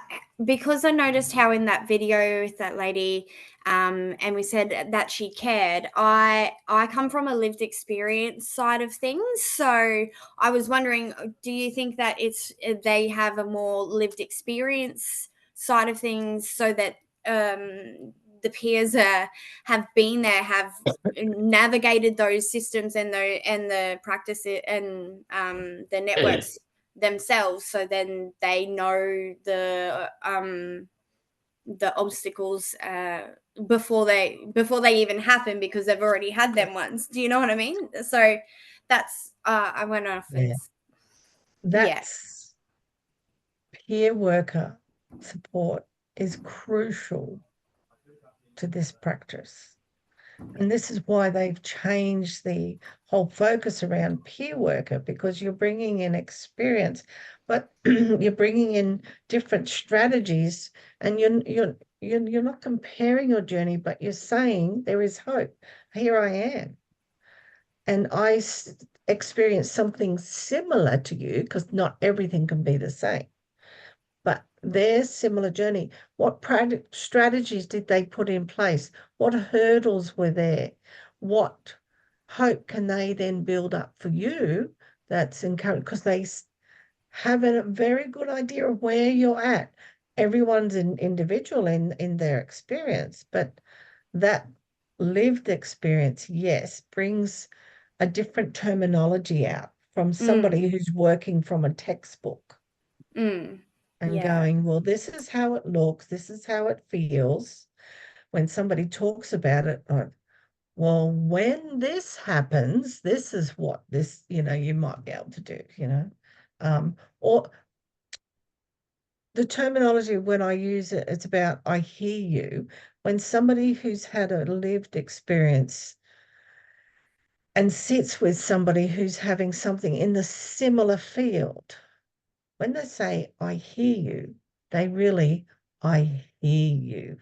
because I noticed how in that video with that lady, and we said that she cared. I come from a lived experience side of things, so I was wondering, do you think that they have a more lived experience side of things, so that the peers have been there, have navigated those systems and the practices and the networks themselves, so then they know the obstacles before they even happen, because they've already had them once. Do you know what I mean? So that's I went off and
That's peer worker support is crucial to this practice. And this is why they've changed the whole focus around peer worker, because you're bringing in experience, but you're bringing in different strategies, and you're not comparing your journey, but you're saying there is hope. Here I am. And I experienced something similar to you, because not everything can be the same, but their similar journey. What strategies did they put in place? What hurdles were there? What hope can they then build up for you that's encouraged? Because they have a very good idea of where you're at. Everyone's an individual in their experience, but that lived experience, yes, brings a different terminology out from somebody who's working from a textbook. And going, well, this is how it looks, this is how it feels. When somebody talks about it, well, when this happens, this is what this, you might be able to do, or the terminology when I use it, it's about I hear you. When somebody who's had a lived experience and sits with somebody who's having something in the similar field, when they say, I hear you, they really, I hear you.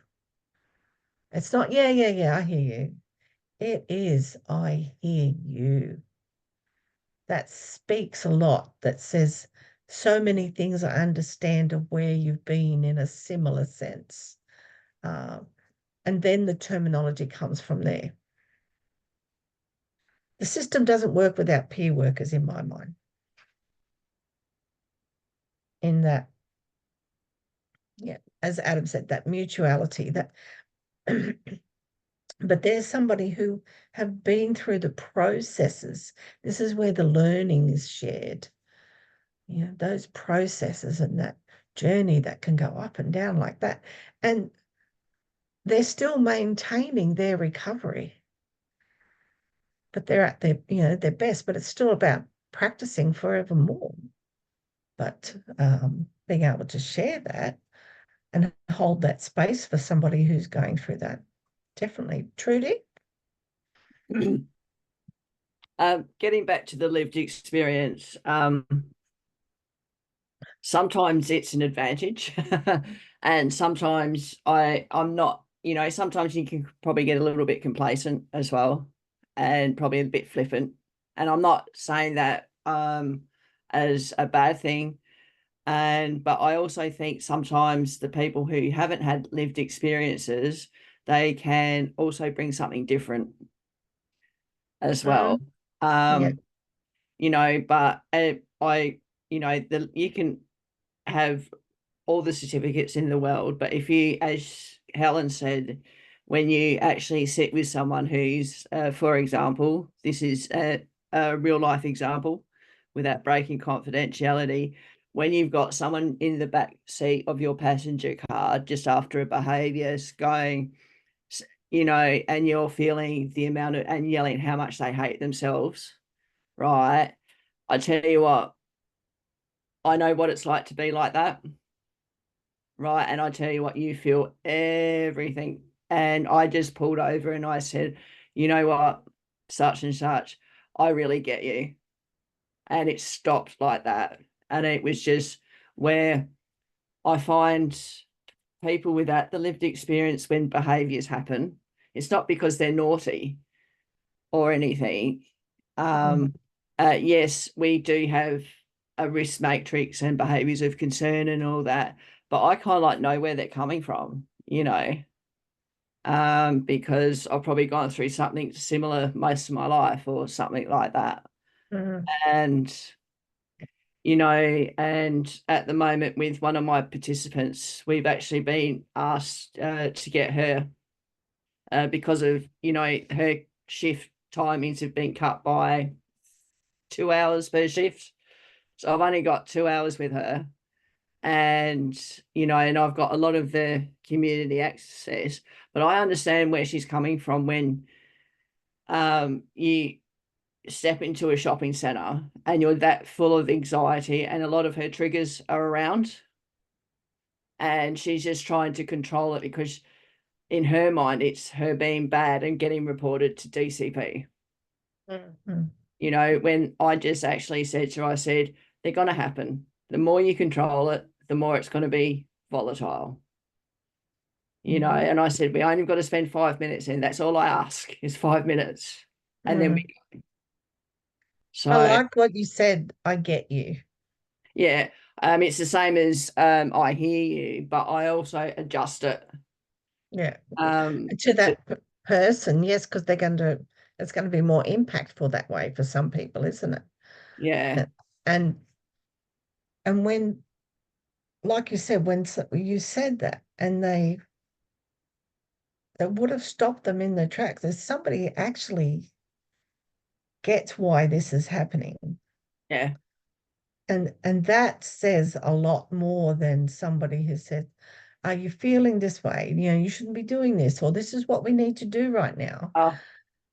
It's not, yeah, I hear you. It is, I hear you. That speaks a lot. That says so many things I understand of where you've been in a similar sense. And then the terminology comes from there. The system doesn't work without peer workers, in my mind. In that, yeah, as Adam said, that mutuality, that but there's somebody who have been through the processes. This is where the learning is shared. Those processes and that journey that can go up and down like that. And they're still maintaining their recovery. But they're at their best, but it's still about practicing forevermore. But being able to share that and hold that space for somebody who's going through that. Definitely. Trudy?
Getting back to the lived experience, sometimes it's an advantage and sometimes I'm not, sometimes you can probably get a little bit complacent as well and probably a bit flippant. And I'm not saying that as a bad thing, but I also think sometimes the people who haven't had lived experiences, they can also bring something different as well.
Yeah.
You know, but you know, you can have all the certificates in the world, but if you, as Helen said, when you actually sit with someone who's, for example, this is a real life example without breaking confidentiality, when you've got someone in the back seat of your passenger car just after a behaviour going, you know, and you're feeling the amount of, and yelling how much they hate themselves, right? I tell you what, I know what it's like to be like that, right? And I tell you what, you feel everything. And I just pulled over and I said, you know what, such and such, I really get you. And it stopped like that. And it was just where I find people without the lived experience when behaviours happen, it's not because they're naughty or anything. Yes, we do have a risk matrix and behaviours of concern and all that, but I kind of like know where they're coming from, you know, because I've probably gone through something similar most of my life or something like that. And, you know, and at the moment with one of my participants, we've actually been asked to get her because of, you know, her shift timings have been cut by 2 hours per shift. So I've only got 2 hours with her. And, you know, and I've got a lot of the community access, but I understand where she's coming from when you step into a shopping centre and you're that full of anxiety and a lot of her triggers are around. And she's just trying to control it because in her mind, it's her being bad and getting reported to DCP. You know, when I just actually said to her, I said, they're going to happen. The more you control it, the more it's going to be volatile. You know, and I said, we only got to spend 5 minutes in. That's all I ask is 5 minutes. And then we go. So
I like what you said. I get you.
Yeah. It's the same as I hear you, but I also adjust it.
Yeah. To that person, yes, because it's going to be more impactful that way for some people, isn't it?
Yeah.
And when, like you said, when you said that, and they would have stopped them in their tracks. There's somebody actually gets why this is happening.
Yeah.
And that says a lot more than somebody who said, are you feeling this way? You know, you shouldn't be doing this, or this is what we need to do right now.
Oh.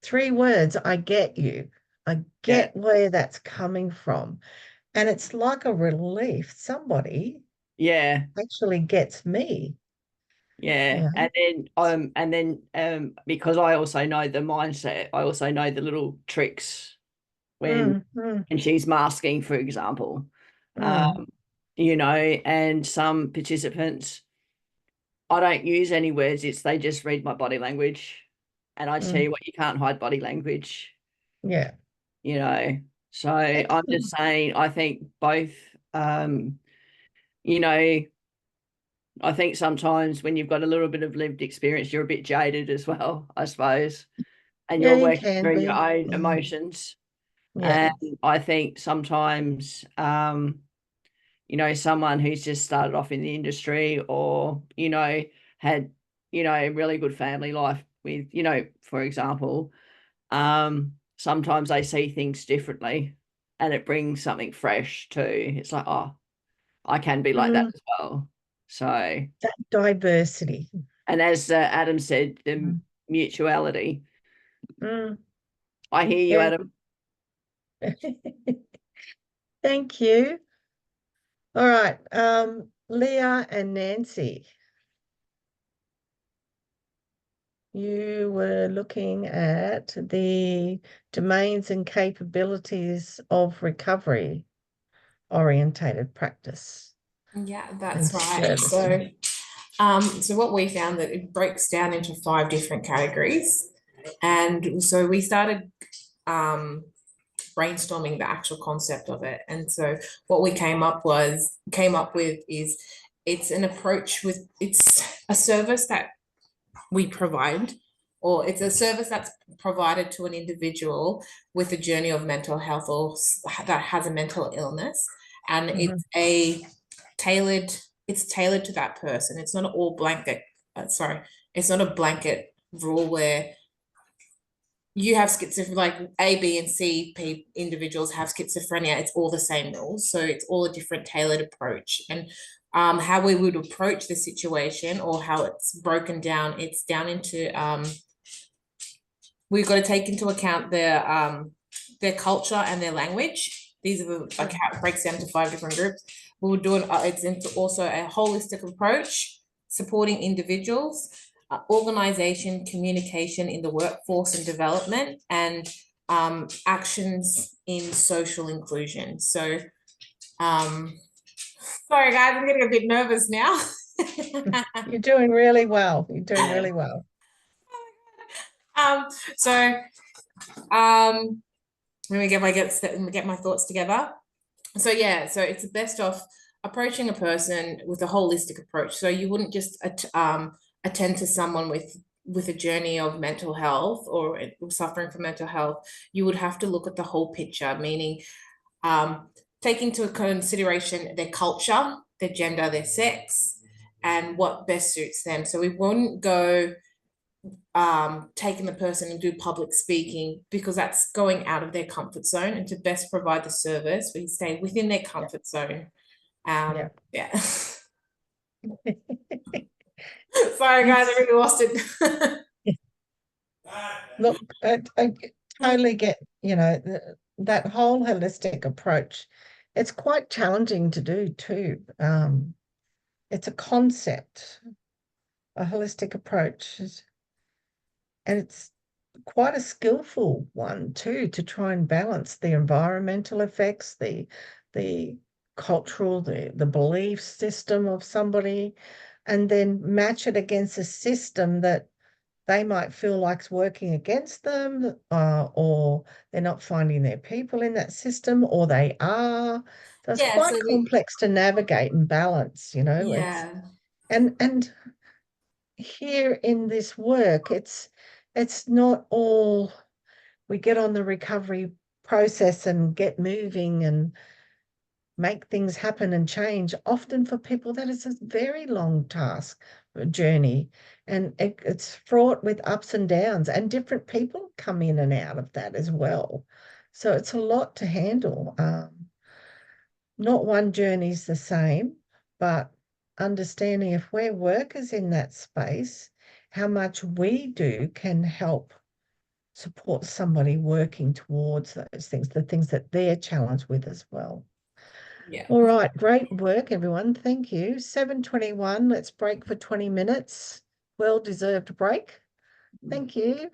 3 words, I get you. I get where that's coming from. And it's like a relief. Somebody actually gets me.
Yeah. And then because I also know the mindset, I also know the little tricks when and she's masking, for example. You know, and some participants, I don't use any words, they just read my body language. And I tell you what, you can't hide body language.
Yeah.
You know, so I'm just saying, I think both, you know, I think sometimes when you've got a little bit of lived experience, you're a bit jaded as well, I suppose. And you're working through your own emotions.
Yeah.
And I think sometimes, you know, someone who's just started off in the industry or, you know, had, you know, a really good family life with, you know, for example, sometimes they see things differently and it brings something fresh too. It's like, oh, I can be like that as well. So
that diversity.
And as Adam said, the mutuality. I hear you, Adam.
Thank you. All right. Leah and Nancy. You were looking at the domains and capabilities of recovery orientated practice.
Yeah, that's right. So what we found that it breaks down into 5 different categories. And so we started brainstorming the actual concept of it. And so what we came up with is it's an approach with, it's a service that we provide, or it's a service that's provided to an individual with a journey of mental health or that has a mental illness, and it's tailored to that person. It's not all blanket. It's not a blanket rule where you have schizophrenia, like A, B, and C individuals have schizophrenia. It's all the same rules. So it's all a different tailored approach. And how we would approach the situation, or how it's broken down, it's down into, we've got to take into account their culture and their language. These are the, like, how it breaks down to 5 different groups. We would do it's also a holistic approach, supporting individuals, organization, communication in the workforce and development, and actions in social inclusion. So, sorry guys, I'm getting a bit nervous now.
You're doing really well. You're doing really well.
Let me get my thoughts together. So yeah, so it's best off approaching a person with a holistic approach. So you wouldn't just attend to someone with a journey of mental health or suffering from mental health. You would have to look at the whole picture, meaning take into consideration their culture, their gender, their sex, and what best suits them. So we wouldn't go taking the person and do public speaking, because that's going out of their comfort zone. And to best provide the service, we stay within their comfort zone. Yeah. Sorry guys, I really lost it.
Look, I totally get, that whole holistic approach. It's quite challenging to do too. It's a concept, a holistic approach, and it's quite a skillful one too, to try and balance the environmental effects, the cultural, the belief system of somebody, and then match it against a system that they might feel like's working against them, or they're not finding their people in that system, or they are. So it's quite complex to navigate and balance,
Yeah.
And here in this work, it's not all we get on the recovery process and get moving and make things happen and change. Often for people, that is a very long task, journey, and it's fraught with ups and downs, and different people come in and out of that as well. So it's a lot to handle. Not one journey's the same, but understanding if we're workers in that space, how much we do can help support somebody working towards those things, the things that they're challenged with as well.
Yeah.
All right. Great work, everyone. Thank you. 7:21. Let's break for 20 minutes. Well-deserved break. Thank you.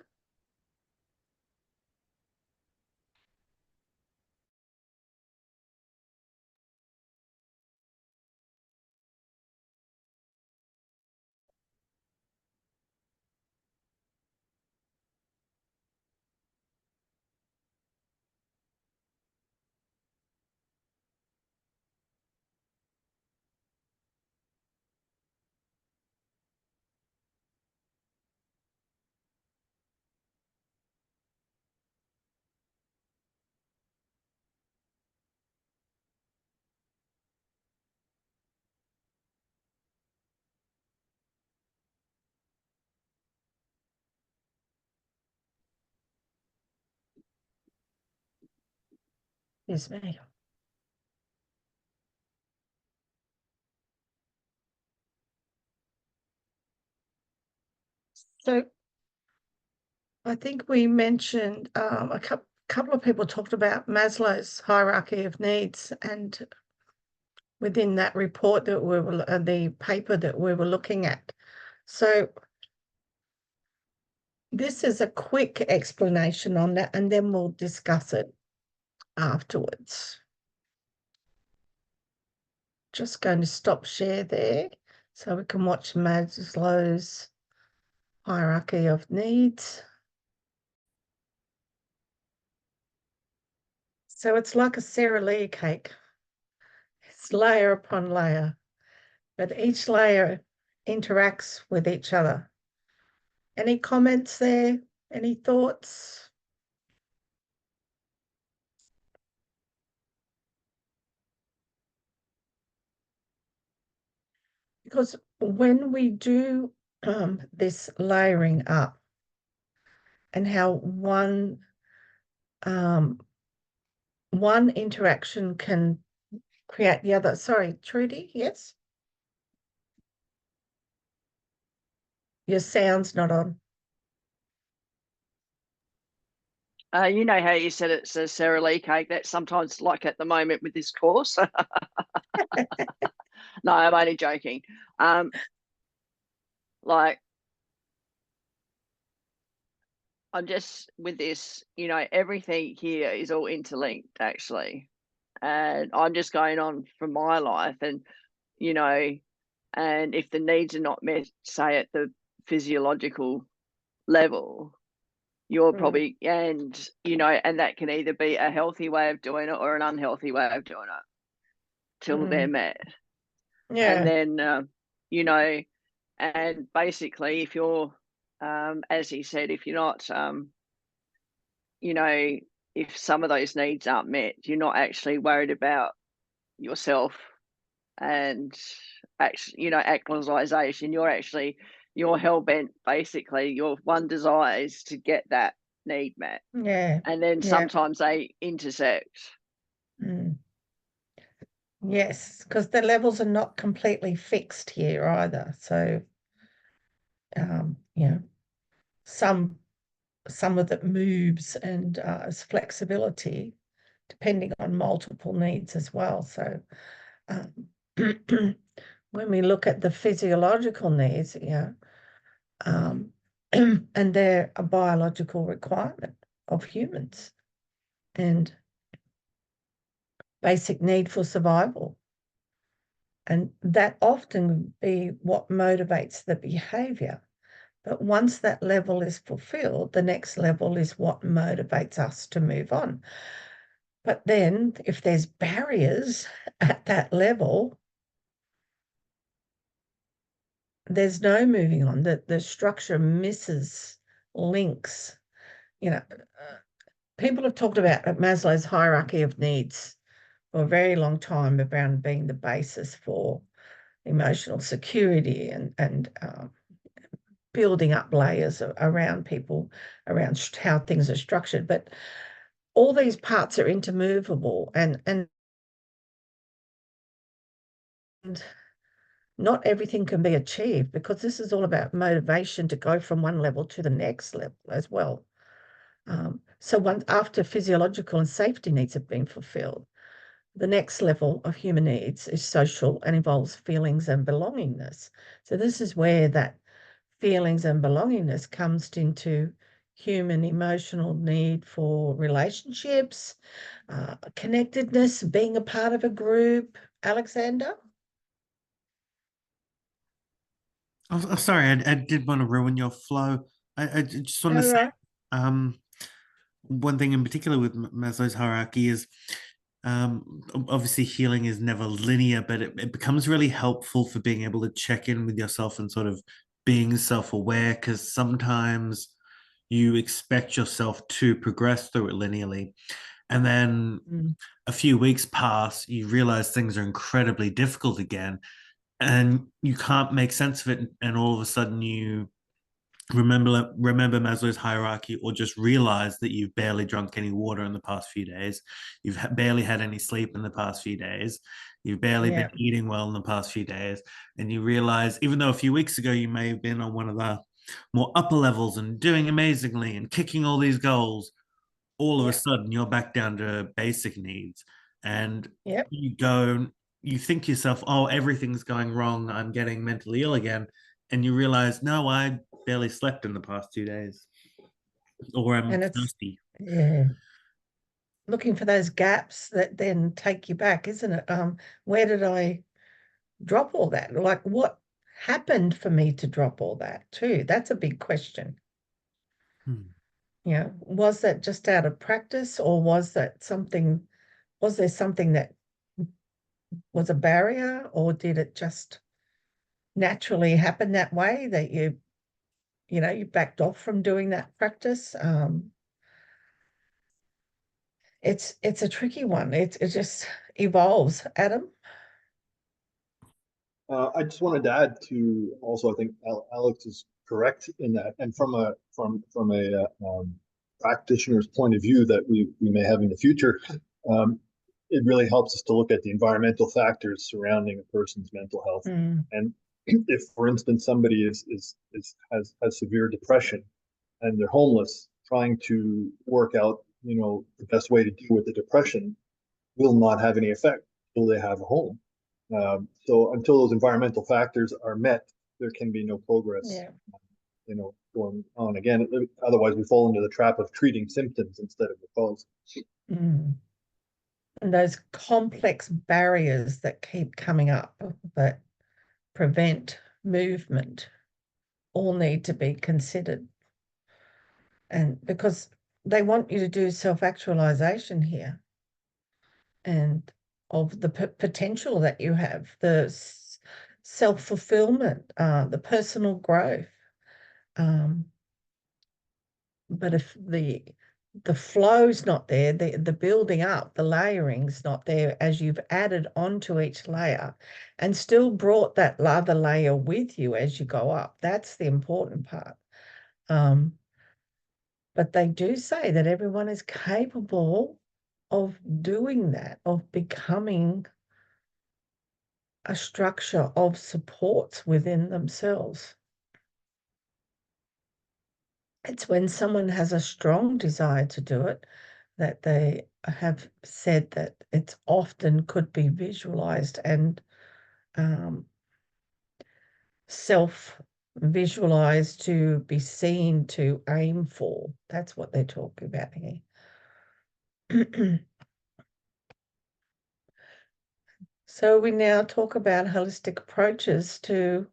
Yes, ma'am. So I think we mentioned a couple of people talked about Maslow's hierarchy of needs, and within that report that we were, the paper that we were looking at. So this is a quick explanation on that, and then we'll discuss it afterwards. Just going to stop share there so we can watch Maslow's hierarchy of needs. So it's like a Sara Lee cake. It's layer upon layer, but each layer interacts with each other. Any comments there? Any thoughts? Because when we do this layering up and how one interaction can create the other. Sorry, Trudy, yes? Your sound's not on.
You know how you said it's a Sara Lee cake. That's sometimes like at the moment with this course. No, I'm only joking. Like, I'm just with this, you know, everything here is all interlinked actually. And I'm just going on from my life and, you know, and if the needs are not met, say at the physiological level, you're probably, and, you know, and that can either be a healthy way of doing it or an unhealthy way of doing it till they're met.
Yeah.
And then, you know, and basically if you're, as he said, if you're not, you know, if some of those needs aren't met, you're not actually worried about yourself and actually, you know, actualization. You're hell-bent, basically. Your one desire is to get that need met.
Yeah.
And then sometimes they intersect.
Yes, because the levels are not completely fixed here either. So, you know, some of it moves and is flexibility depending on multiple needs as well. So, when we look at the physiological needs, you know, and they're a biological requirement of humans and basic need for survival. And that often be what motivates the behavior. But once that level is fulfilled, the next level is what motivates us to move on. But then if there's barriers at that level, there's no moving on. The structure misses links. You know, people have talked about Maslow's hierarchy of needs for a very long time around being the basis for emotional security and building up layers around people, around how things are structured. But all these parts are intermovable and not everything can be achieved because this is all about motivation to go from one level to the next level as well. So once after physiological and safety needs have been fulfilled, the next level of human needs is social and involves feelings and belongingness. So this is where that feelings and belongingness comes into human emotional need for relationships, connectedness, being a part of a group. Alexander?
Oh, sorry, I did want to ruin your flow. I just want to say, one thing in particular with Maslow's hierarchy is, obviously healing is never linear, but it becomes really helpful for being able to check in with yourself and sort of being self-aware, because sometimes you expect yourself to progress through it linearly. And then a few weeks pass, you realize things are incredibly difficult again, and you can't make sense of it. And all of a sudden you remember Maslow's hierarchy, or just realize that you've barely drunk any water in the past few days. You've barely had any sleep in the past few days. You've barely been eating well in the past few days. And you realize, even though a few weeks ago you may have been on one of the more upper levels and doing amazingly and kicking all these goals, all of a sudden you're back down to basic needs. And you think to yourself, oh, everything's going wrong, I'm getting mentally ill again. And you realize, no, I barely slept in the past 2 days, or I'm thirsty.
Yeah. Looking for those gaps that then take you back, isn't it? Where did I drop all that? Like, what happened for me to drop all that too? That's a big question. You know, was that just out of practice, or was that something was there something that was a barrier, or did it just naturally happen that way that you backed off from doing that practice? It's a tricky one. It just evolves. Adam?
I just wanted to add to also, I think Alex is correct in that, and from a practitioner's point of view that we may have in the future, it really helps us to look at the environmental factors surrounding a person's mental health. And if, for instance, somebody has severe depression and they're homeless, trying to work out, the best way to deal with the depression will not have any effect until they have a home. So until those environmental factors are met, there can be no progress.
Yeah.
Going on again. Otherwise, we fall into the trap of treating symptoms instead of the cause.
And those complex barriers that keep coming up that prevent movement all need to be considered. And because they want you to do self-actualization here and of the potential that you have, the self-fulfillment, the personal growth. But if the flow's not there, the building up, the layering's not there as you've added onto each layer and still brought that other layer with you as you go up, that's the important part. But they do say that everyone is capable of doing that, of becoming a structure of supports within themselves. It's when someone has a strong desire to do it that they have said that it's often could be visualized and self-visualized to be seen to aim for. That's what they're talking about here. So we now talk about holistic approaches to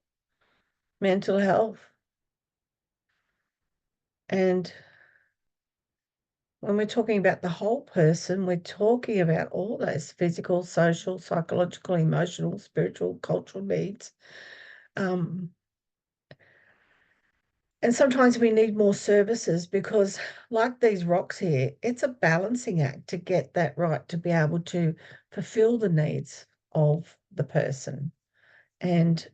mental health. And when we're talking about the whole person, we're talking about all those physical, social, psychological, emotional, spiritual, cultural needs. And sometimes we need more services because, like these rocks here, it's a balancing act to get that right, to be able to fulfill the needs of the person. And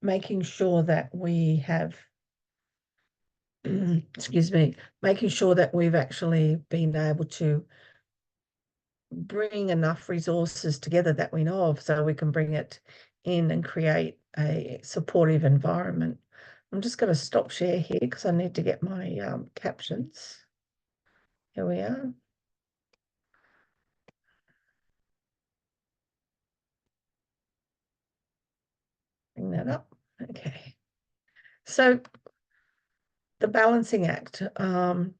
making sure that we have, excuse me, making sure that we've actually been able to bring enough resources together that we know of so we can bring it in and create a supportive environment. I'm just going to stop share here because I need to get my captions. Here we are. Bring that up. Okay. So the balancing act, of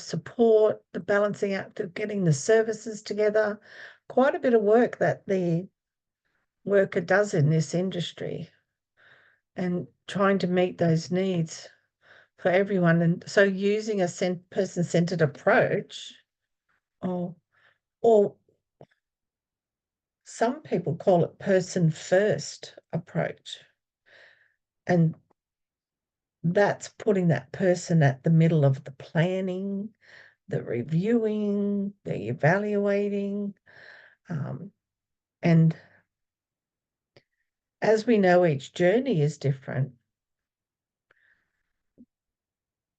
support, the balancing act of getting the services together, quite a bit of work that the worker does in this industry and trying to meet those needs for everyone. And so using a person-centered approach, or some people call it person-first approach. And that's putting that person at the middle of the planning, the reviewing, the evaluating. And as we know, each journey is different.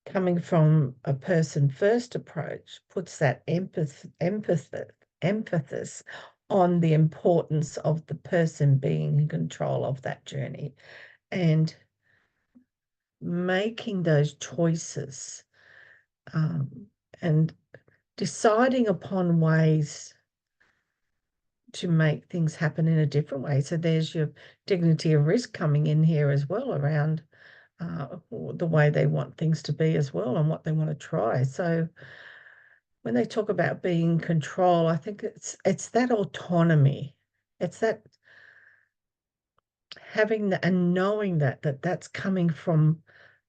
Coming from a person-first approach puts that emphasis on the importance of the person being in control of that journey and making those choices and deciding upon ways to make things happen in a different way. So there's your dignity of risk coming in here as well around the way they want things to be as well and what they want to try. So when they talk about being in control, I think it's that autonomy. It's that having and knowing that that's coming from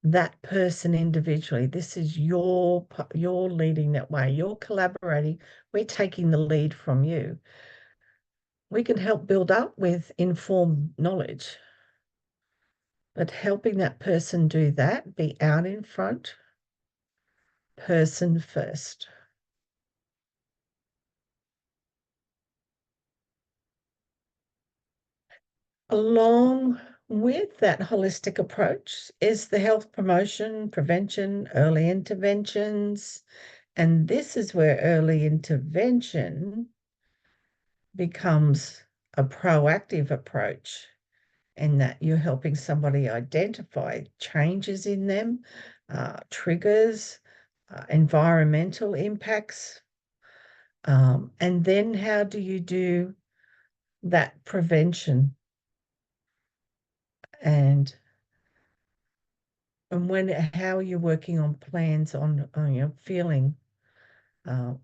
that person individually. This is you're leading that way. You're collaborating. We're taking the lead from you. We can help build up with informed knowledge, but helping that person do that, be out in front, person first. Along with that holistic approach is the health promotion, prevention, early interventions. And this is where early intervention becomes a proactive approach, in that you're helping somebody identify changes in them, triggers, environmental impacts. And then how do you do that prevention? And how are you working on plans on your feeling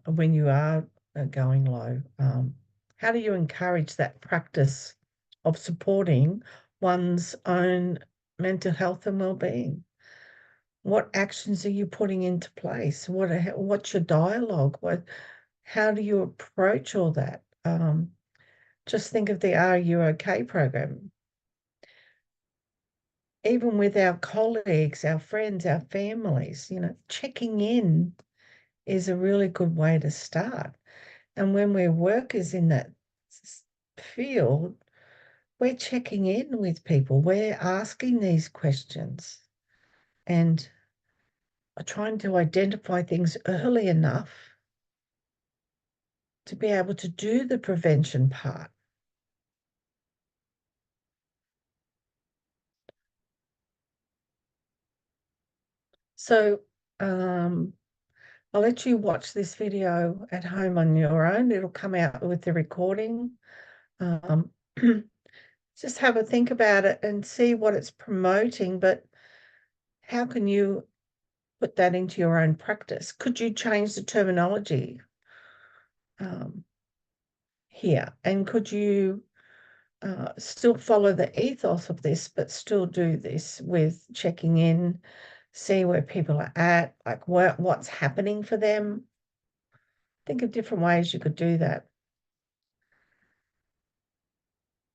when you are going low? How do you encourage that practice of supporting one's own mental health and well-being? What actions are you putting into place? What's your dialogue? How do you approach all that? Just think of the Are You OK program. Even with our colleagues, our friends, our families, checking in is a really good way to start. And when we're workers in that field, we're checking in with people. We're asking these questions and are trying to identify things early enough to be able to do the prevention part. So I'll let you watch this video at home on your own. It'll come out with the recording. Just have a think about it and see what it's promoting, but how can you put that into your own practice? Could you change the terminology here? And could you still follow the ethos of this, but still do this with checking in, see where people are at, like what's happening for them? Think of different ways you could do that.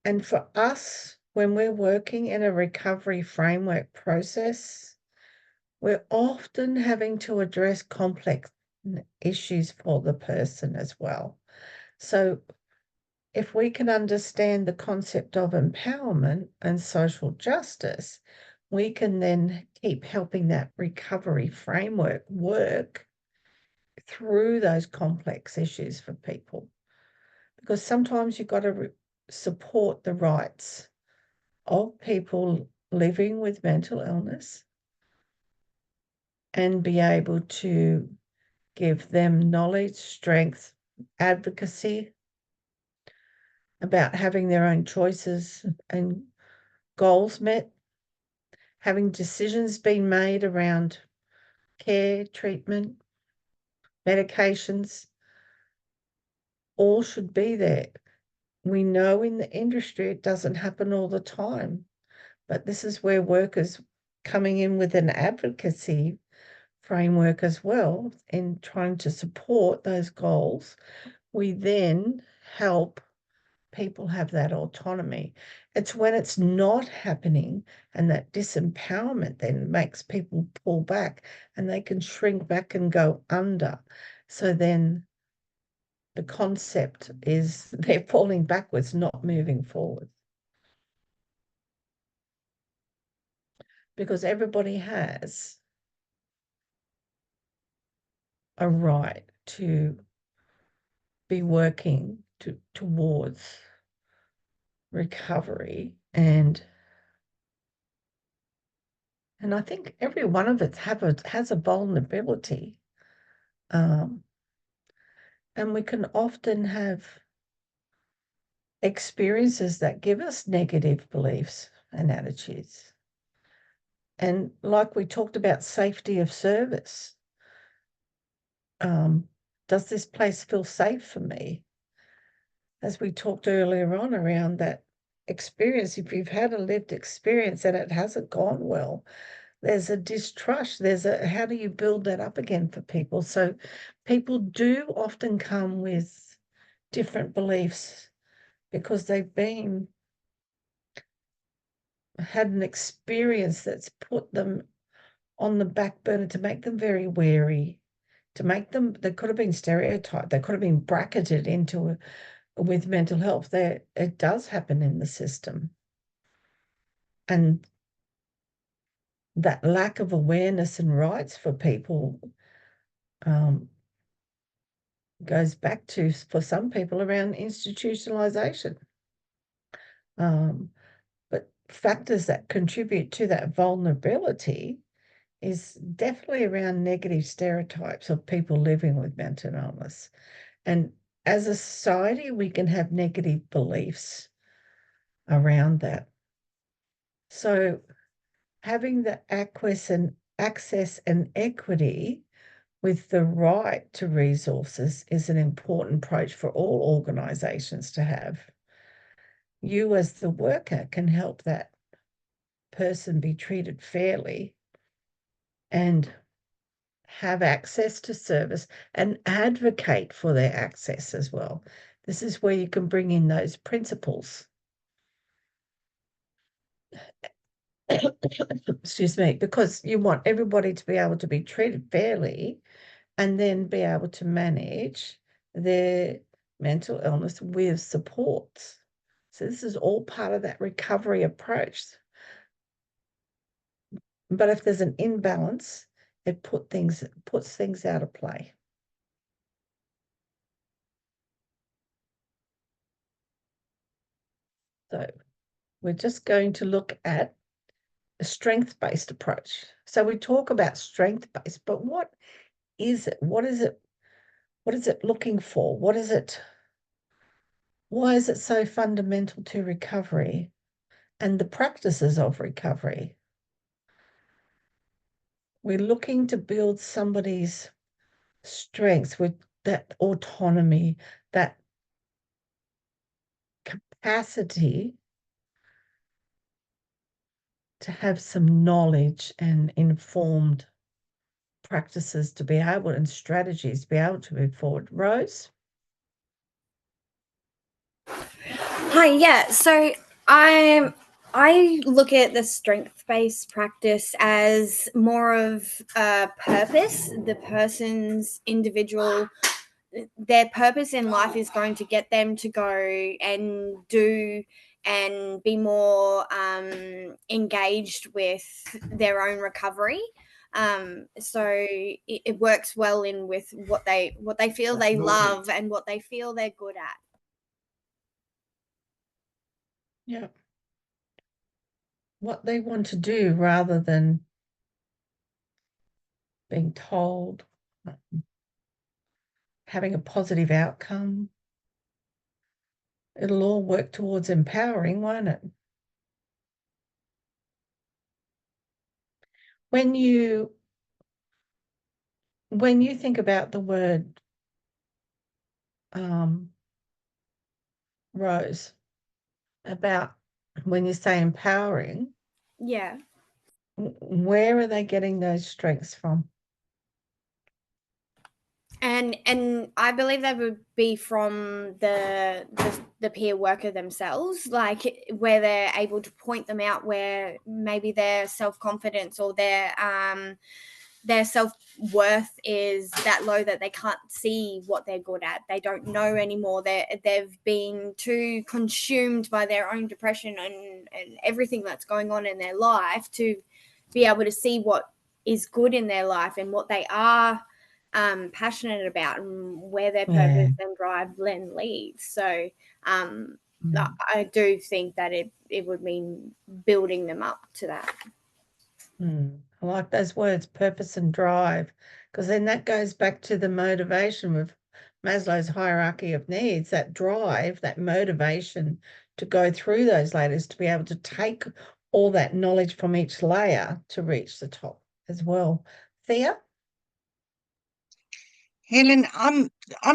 And for us, when we're working in a recovery framework process, we're often having to address complex issues for the person as well. So if we can understand the concept of empowerment and social justice, we can then keep helping that recovery framework work through those complex issues for people. Because sometimes you've got to support the rights of people living with mental illness and be able to give them knowledge, strength, advocacy about having their own choices and goals met, having decisions being made around care, treatment, medications, all should be there. We know in the industry it doesn't happen all the time, but this is where workers coming in with an advocacy framework as well in trying to support those goals. We then help people have that autonomy. It's when it's not happening and that disempowerment then makes people pull back and they can shrink back and go under. So then the concept is they're falling backwards, not moving forward. Because everybody has a right to be working towards recovery, and I think every one of us has a vulnerability, and we can often have experiences that give us negative beliefs and attitudes. And like we talked about safety of service, does this place feel safe for me? As we talked earlier on around that experience, if you've had a lived experience and it hasn't gone well, there's a distrust. There's a, how do you build that up again for people? So people do often come with different beliefs because they've had an experience that's put them on the back burner to make them very wary, to make them, they could have been stereotyped, they could have been bracketed into with mental health. It does happen in the system. And that lack of awareness and rights for people goes back to, for some people, around institutionalization. But factors that contribute to that vulnerability is definitely around negative stereotypes of people living with mental illness. And as a society, we can have negative beliefs around that. So having the access and equity with the right to resources is an important approach for all organisations to have. You as the worker can help that person be treated fairly and have access to service and advocate for their access as well. This is where you can bring in those principles. Excuse me, because you want everybody to be able to be treated fairly and then be able to manage their mental illness with supports. So this is all part of that recovery approach. But if there's an imbalance, it puts things out of play. So we're just going to look at a strength-based approach. So we talk about strength-based, but what is it? What is it? What is it looking for? What is it? Why is it so fundamental to recovery and the practices of recovery? We're looking to build somebody's strengths with that autonomy, that capacity to have some knowledge and informed practices to be able, and strategies to be able to move forward. Rose?
Hi, yeah. So I look at the strength-based practice as more of a purpose. The person's individual, their purpose in life is going to get them to go and do and be more engaged with their own recovery. So it works well in with what they feel they love and what they feel they're good at.
Yeah. What they want to do rather than being told, having a positive outcome. It'll all work towards empowering, won't it? When you think about the word Rose, about when you say empowering,
Yeah.
where are they getting those strengths from?
And I believe that would be from the peer worker themselves, like where they're able to point them out where maybe their self-confidence or their self-worth is that low that they can't see what they're good at. They don't know anymore. They've been too consumed by their own depression and everything that's going on in their life to be able to see what is good in their life and what they are passionate about and where their purpose and drive then leads. So I do think that it would mean building them up to that.
I like those words, purpose and drive, because then that goes back to the motivation with Maslow's hierarchy of needs, that drive, that motivation to go through those layers, to be able to take all that knowledge from each layer to reach the top as well. Thea?
Helen, I'm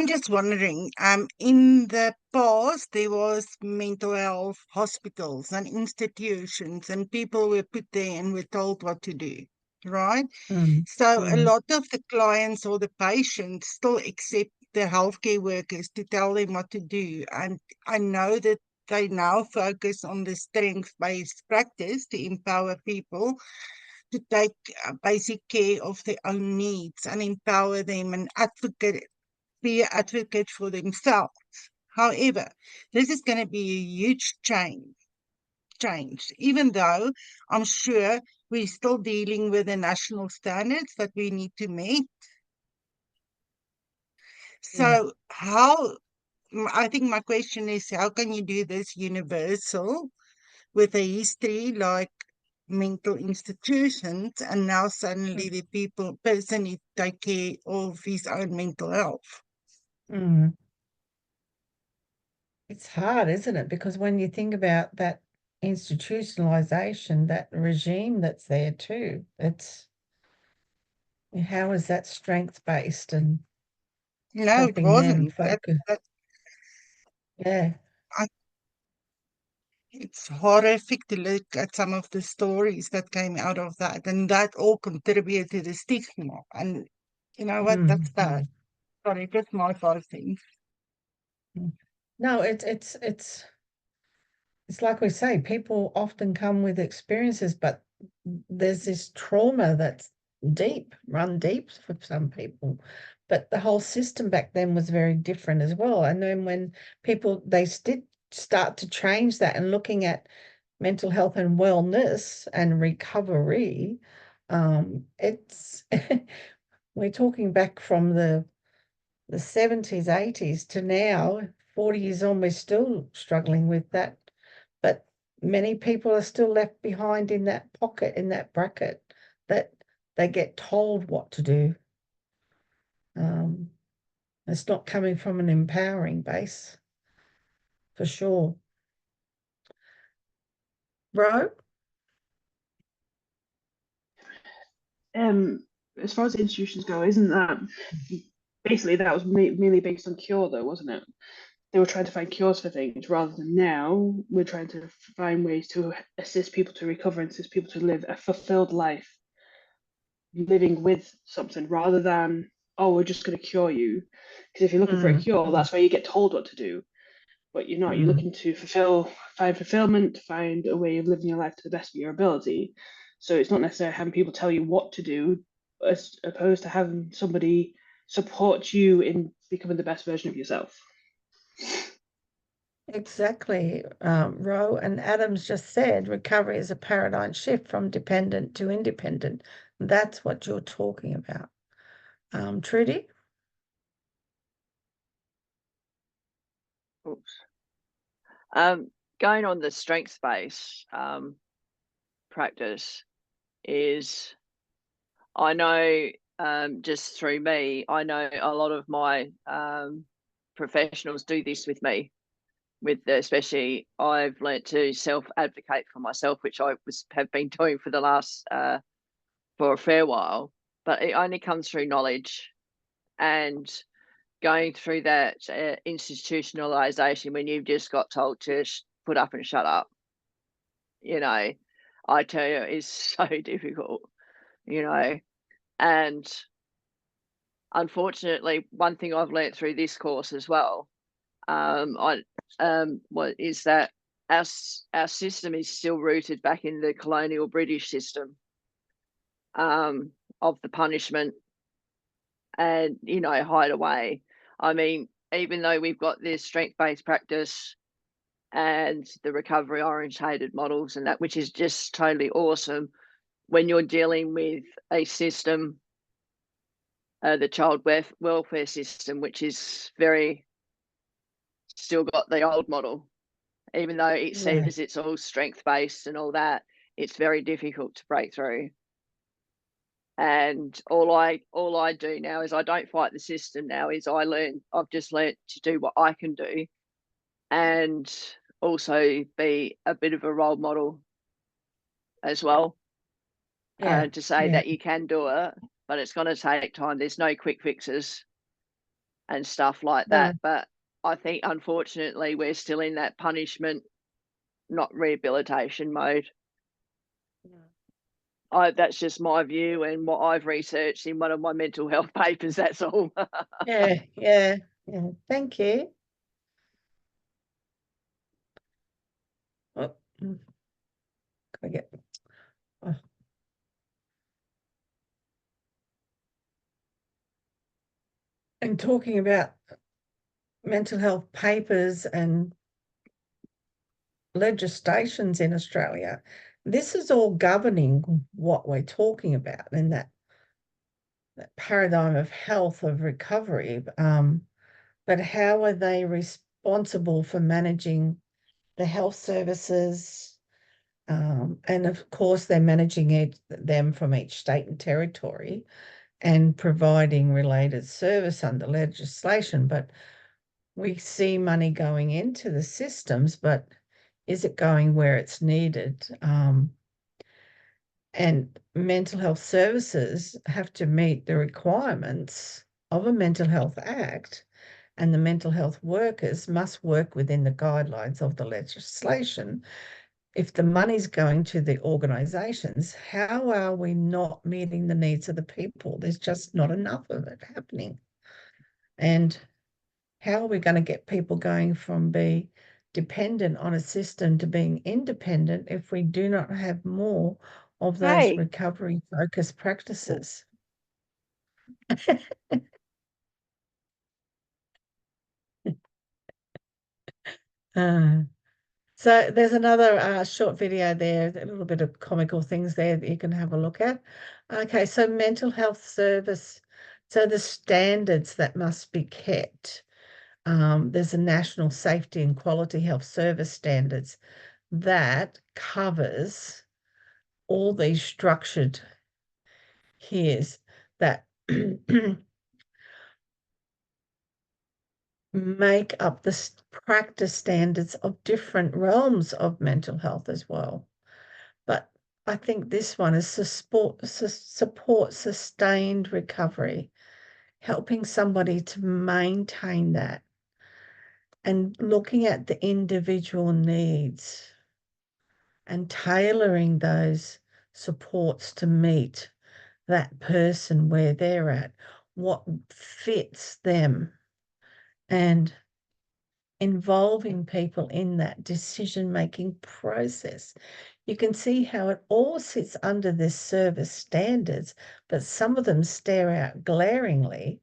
just wondering, in the past there was mental health hospitals and institutions and people were put there and were told what to do. right?
Mm.
So a
Mm.
lot of the clients or the patients still accept the healthcare workers to tell them what to do. And I know that they now focus on the strength-based practice to empower people to take basic care of their own needs and empower them and be an advocate for themselves. However, this is going to be a huge change, even though I'm sure we're still dealing with the national standards that we need to meet.
Yeah.
So I think my question is, how can you do this universal with a history like mental institutions, and now suddenly the person needs to take care of his own mental health?
Mm. It's hard, isn't it? Because when you think about that institutionalization, that regime that's there too, it's how is that strength-based and
No, it
helping them
wasn't.
focus? Yeah.
It's horrific to look at some of the stories that came out of that, and that all contributed to the stigma. And you know what? That's bad. Sorry, just my 5 cents.
No, it's like we say, people often come with experiences, but there's this trauma that's run deep for some people. But the whole system back then was very different as well. And then when they did start to change that and looking at mental health and wellness and recovery, it's we're talking back from the 70s, 80s to now, 40 years on, we're still struggling with that. But many people are still left behind in that pocket, in that bracket, that they get told what to do. It's not coming from an empowering base, for sure. Bro?
As far as institutions go, isn't that basically that was merely based on cure, though, wasn't it? They were trying to find cures for things rather than now we're trying to find ways to assist people to recover and assist people to live a fulfilled life, living with something rather than, oh, we're just going to cure you. Because if you're looking for a cure, that's where you get told what to do. But you're not. You're looking to find fulfillment, find a way of living your life to the best of your ability. So it's not necessarily having people tell you what to do, as opposed to having somebody support you in becoming the best version of yourself.
Exactly, Ro, and Adams just said recovery is a paradigm shift from dependent to independent. That's what you're talking about. Trudy?
Oops. Going on the strength base practice is, I know just through me, I know a lot of my professionals do this with me. Especially I've learnt to self-advocate for myself, which I have been doing for the last for a fair while, but it only comes through knowledge and going through that institutionalization when you've just got told to put up and shut up. I tell you, it's so difficult, and unfortunately, one thing I've learnt through this course as well, what is that our system is still rooted back in the colonial British system of the punishment and hide away. I mean, even though we've got this strength-based practice and the recovery orientated models and that, which is just totally awesome, when you're dealing with a system, the child welfare system, which is still got the old model, even though it says it's all strength-based and all that, it's very difficult to break through. And all I do now is I don't fight the system now, is I've just learned to do what I can do and also be a bit of a role model as well. To say that you can do it, but it's going to take time. There's no quick fixes and stuff like that. But I think, unfortunately, we're still in that punishment, not rehabilitation mode. that's just my view and what I've researched in one of my mental health papers. That's all.
Yeah, yeah, yeah. Thank you. Oh, can I get? Oh. And talking about mental health papers and legislations in Australia, this is all governing what we're talking about in that paradigm of health, of recovery. But how are they responsible for managing the health services? And of course, they're managing them from each state and territory and providing related service under legislation. But we see money going into the systems, but is it going where it's needed? And mental health services have to meet the requirements of a Mental Health Act, and the mental health workers must work within the guidelines of the legislation. If the money's going to the organisations, how are we not meeting the needs of the people? There's just not enough of it happening. And how are we going to get people going from being dependent on a system to being independent if we do not have more of those
Hey.
recovery-focused practices? So there's another short video there, a little bit of comical things there that you can have a look at. Okay, so mental health service, so the standards that must be kept. There's a National Safety and Quality Health Service Standards that covers all these structured here's that make up the practice standards of different realms of mental health as well. But I think this one is support sustained recovery, helping somebody to maintain that and looking at the individual needs and tailoring those supports to meet that person where they're at, what fits them, and involving people in that decision-making process. You can see how it all sits under this service standards, but some of them stare out glaringly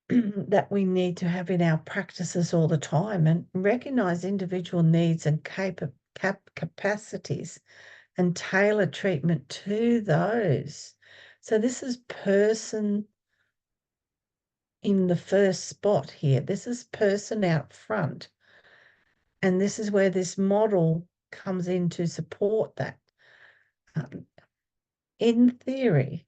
that we need to have in our practices all the time and recognize individual needs and capacities and tailor treatment to those. So this is person in the first spot here. This is person out front. And this is where this model comes in to support that. In theory,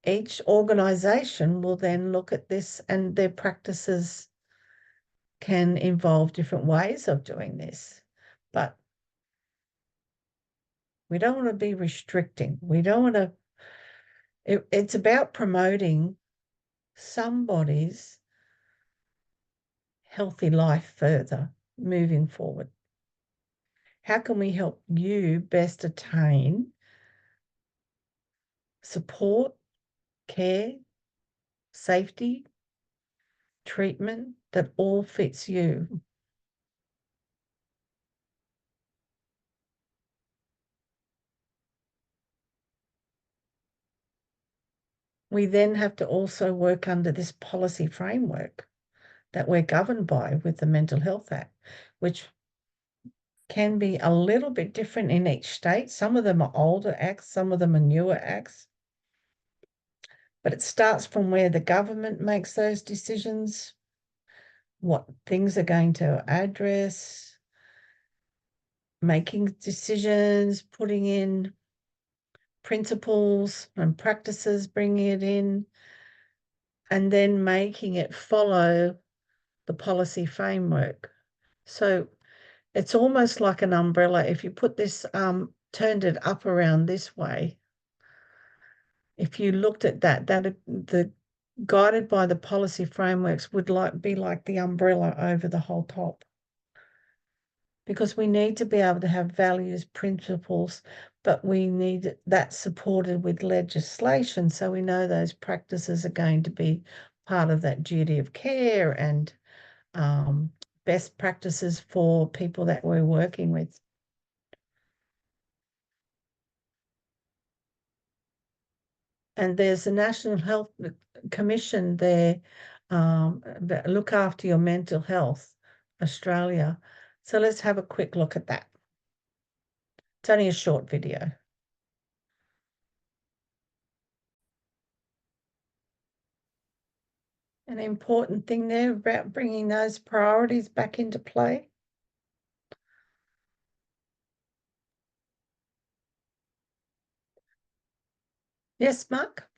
each organisation will then look at this and their practices can involve different ways of doing this. But we don't want to be restricting. We don't want to, it's about promoting somebody's healthy life further moving forward. How can we help you best attain support, care, safety, treatment that all fits you? We then have to also work under this policy framework that we're governed by with the Mental Health Act, which can be a little bit different in each state. Some of them are older acts, some of them are newer acts. But it starts from where the government makes those decisions, what things are going to address, making decisions, putting in principles and practices, bringing it in, and then making it follow the policy framework. So it's almost like an umbrella. If you put this, turned it up around this way, if you looked at that, the guided by the policy frameworks would be like the umbrella over the whole top. because we need to be able to have values, principles, but we need that supported with legislation so we know those practices are going to be part of that duty of care and best practices for people that we're working with. And there's a National Health Commission there that look after your mental health, Australia. So let's have a quick look at that. It's only a short video. An important thing there about bringing those priorities back into play. Yes, Mark?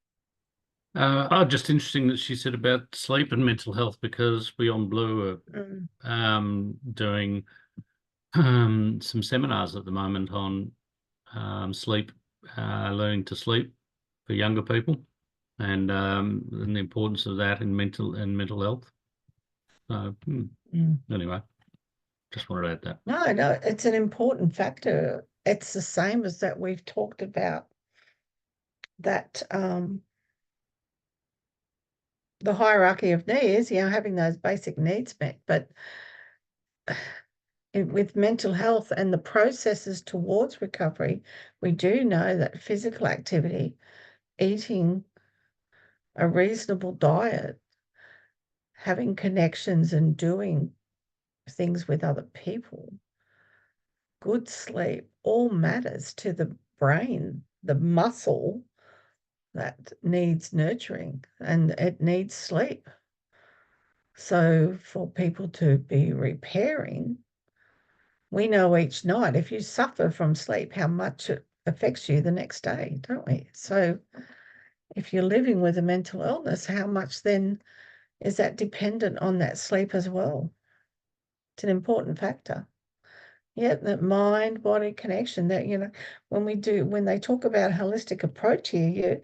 Just interesting that she said about sleep and mental health, because Beyond Blue are doing some seminars at the moment on sleep, learning to sleep for younger people, and the importance of that in mental health. So anyway, just wanted to add that.
No, it's an important factor. It's the same as that we've talked about, that the hierarchy of needs, having those basic needs met, but with mental health and the processes towards recovery, we do know that physical activity, eating a reasonable diet, having connections and doing things with other people, good sleep, all matters to the brain, the muscle that needs nurturing, and it needs sleep. So for people to be repairing, we know each night, if you suffer from sleep, how much it affects you the next day, don't we? So if you're living with a mental illness, how much then is that dependent on that sleep as well? It's an important factor. Yeah, that mind-body connection that, when they talk about a holistic approach here,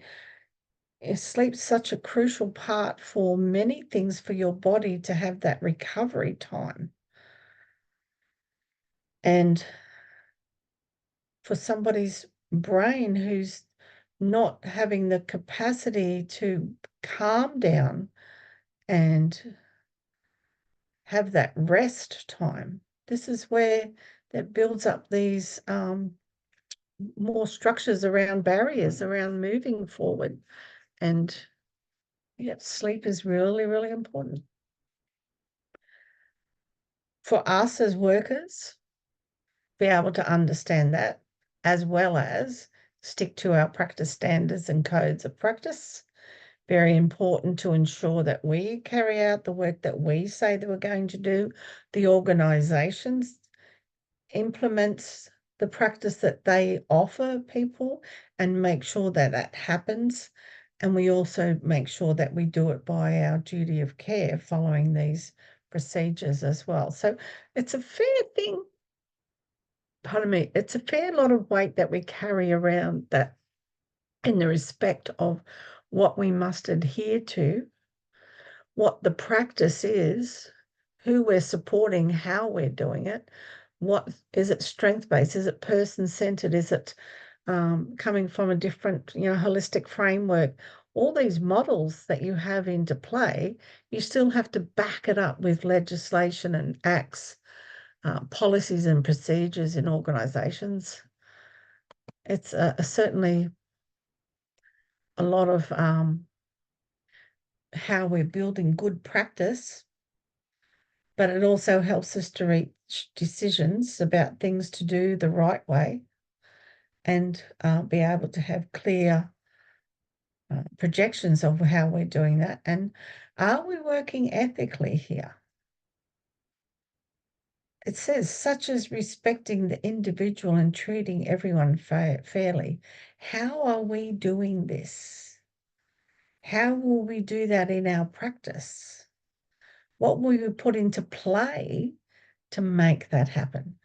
sleep's such a crucial part for many things for your body to have that recovery time. And for somebody's brain who's not having the capacity to calm down and have that rest time, this is where that builds up these more structures around barriers, around moving forward. And sleep is really, really important. For us as workers, be able to understand that, as well as stick to our practice standards and codes of practice. Very important to ensure that we carry out the work that we say that we're going to do. The organisations implements the practice that they offer people and make sure that that happens. And we also make sure that we do it by our duty of care following these procedures as well. So it's a fair thing. Pardon me, it's a fair lot of weight that we carry around, that in the respect of what we must adhere to, what the practice is, who we're supporting, how we're doing it, what is it, strength-based, is it person-centered, is it coming from a different, holistic framework. All these models that you have into play, you still have to back it up with legislation and acts, policies and procedures in organisations. It's certainly a lot of how we're building good practice, but it also helps us to reach decisions about things to do the right way and be able to have clear projections of how we're doing that. And are we working ethically here? It says, such as respecting the individual and treating everyone fairly. How are we doing this? How will we do that in our practice? What will we put into play to make that happen?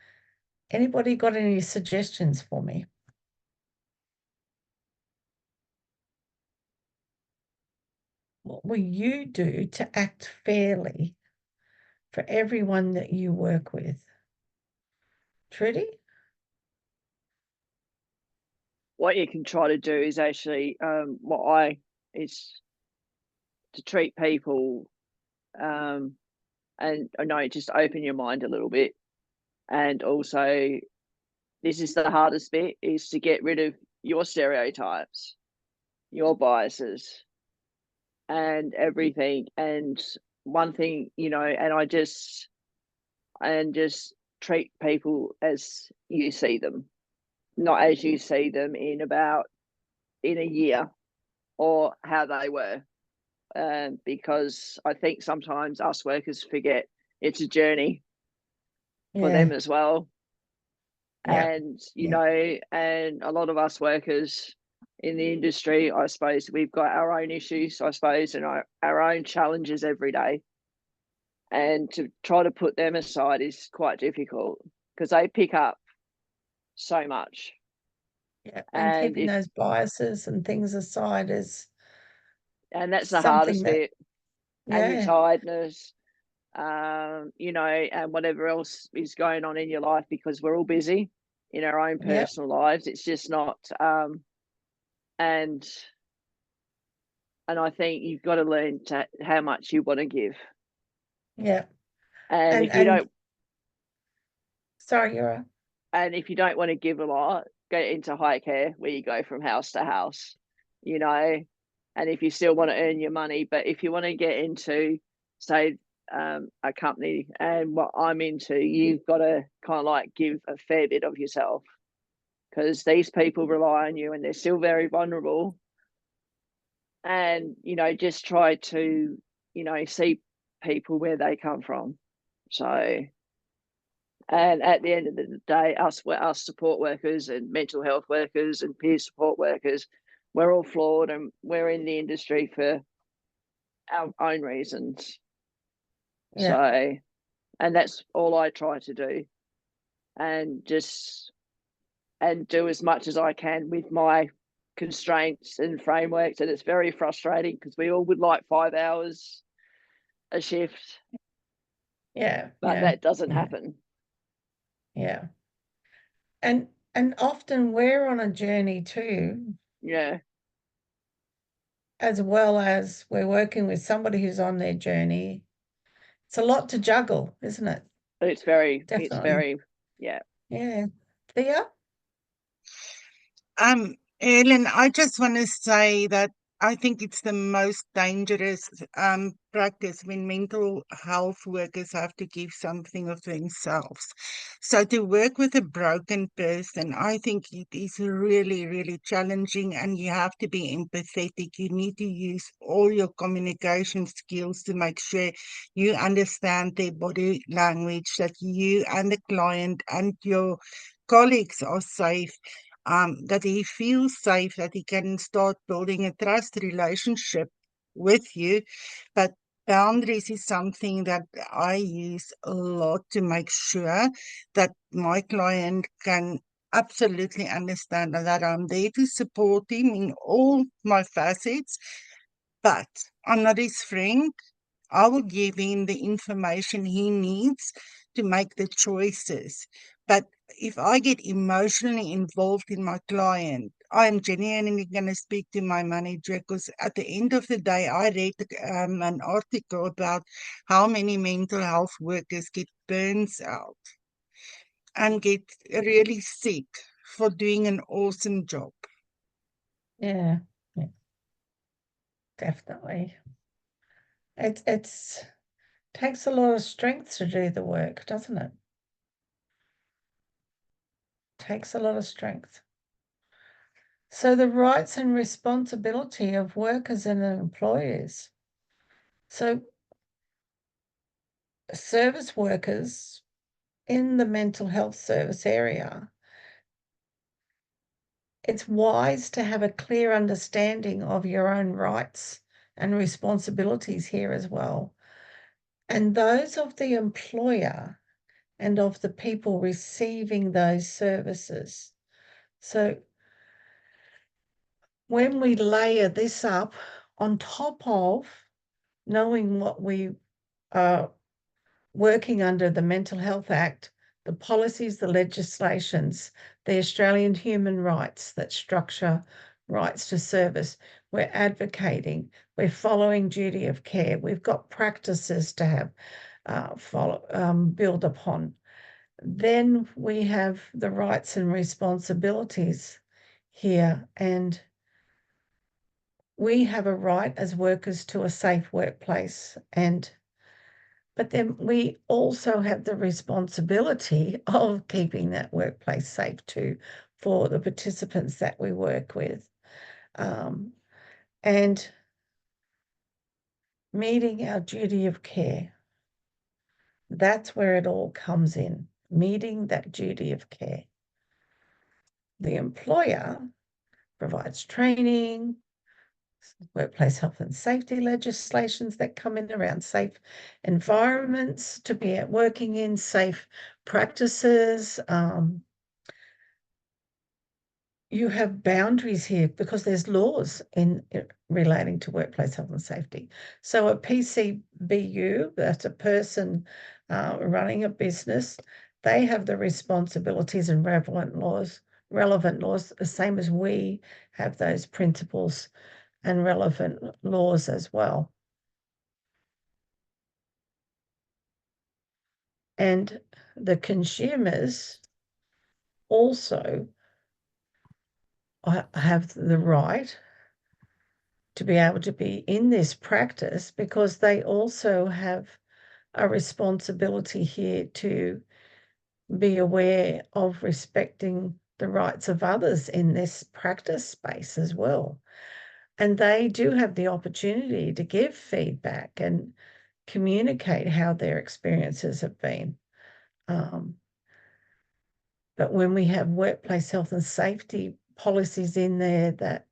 Anybody got any suggestions for me? What will you do to act fairly for everyone that you work with? Trudy?
What you can try to do is actually is to treat people and I know just open your mind a little bit, and also this is the hardest bit, is to get rid of your stereotypes, your biases and everything. And one thing, and just treat people as you see them, not as you see them in a year or how they were. Because I think sometimes us workers forget it's a journey for them as well.
Yeah.
And, and a lot of us workers in the industry, I suppose we've got our own issues, I suppose, and our own challenges every day. And to try to put them aside is quite difficult because they pick up so much.
Yeah. And keeping
if,
those biases and things aside is
and that's the
something
hardest
that,
bit. And your
yeah,
tiredness, and whatever else is going on in your life, because we're all busy in our own
yeah,
personal lives. It's just not, and I think you've got to learn to how much you want to give.
yeah.
And if you
And
don't,
sorry, you're right.
and if you don't want to give a lot, go into high care where you go from house to house, and if you still want to earn your money. But if you want to get into, say, a company and what I'm into, you've got to kind of like give a fair bit of yourself, because these people rely on you and they're still very vulnerable. And, just try to, see people where they come from. So, and at the end of the day, us support workers and mental health workers and peer support workers, we're all flawed and we're in the industry for our own reasons.
Yeah.
So, and that's all I try to do, and do as much as I can with my constraints and frameworks. And it's very frustrating because we all would like 5 hours a shift.
Yeah.
But
yeah,
that doesn't
yeah,
happen.
Yeah. And often we're on a journey too,
Yeah.
as well as we're working with somebody who's on their journey. It's a lot to juggle, isn't it?
It's very,
Definitely.
yeah.
Yeah. Thea?
Ellen, I just want to say that I think it's the most dangerous practice when mental health workers have to give something of themselves. So to work with a broken person, I think it is really, really challenging, and you have to be empathetic. You need to use all your communication skills to make sure you understand their body language, that you and the client and your colleagues are safe, that he feels safe, that he can start building a trust relationship with you. But boundaries is something that I use a lot to make sure that my client can absolutely understand that I'm there to support him in all my facets, but I'm not his friend. I will give him the information he needs to make the choices. But if I get emotionally involved in my client, I am genuinely going to speak to my manager, because at the end of the day, I read an article about how many mental health workers get burns out and get really sick for doing an awesome job.
Yeah. Yeah. Definitely. It's takes a lot of strength to do the work, doesn't it? Takes a lot of strength. So the rights and responsibility of workers and employers. So service workers in the mental health service area, it's wise to have a clear understanding of your own rights and responsibilities here as well, and those of the employer and of the people receiving those services. So when we layer this up on top of knowing what we are working under the Mental Health Act the policies, the legislations, the Australian human rights that structure rights to service. We're advocating, we're following duty of care. We've got practices to have build upon. Then we have the rights and responsibilities here, and we have a right as workers to a safe workplace, but then we also have the responsibility of keeping that workplace safe too for the participants that we work with. And meeting our duty of care. That's where it all comes in, meeting that duty of care. The employer provides training, workplace health and safety legislations that come in around safe environments to be working in, safe practices. You have boundaries here because there's laws in relating to workplace health and safety. So a PCBU, that's a person running a business, they have the responsibilities and relevant laws, the same as we have those principles and relevant laws as well. And the consumers also have the right to be able to be in this practice because they also have a responsibility here to be aware of respecting the rights of others in this practice space as well. And they do have the opportunity to give feedback and communicate how their experiences have been. But when we have workplace health and safety policies in there that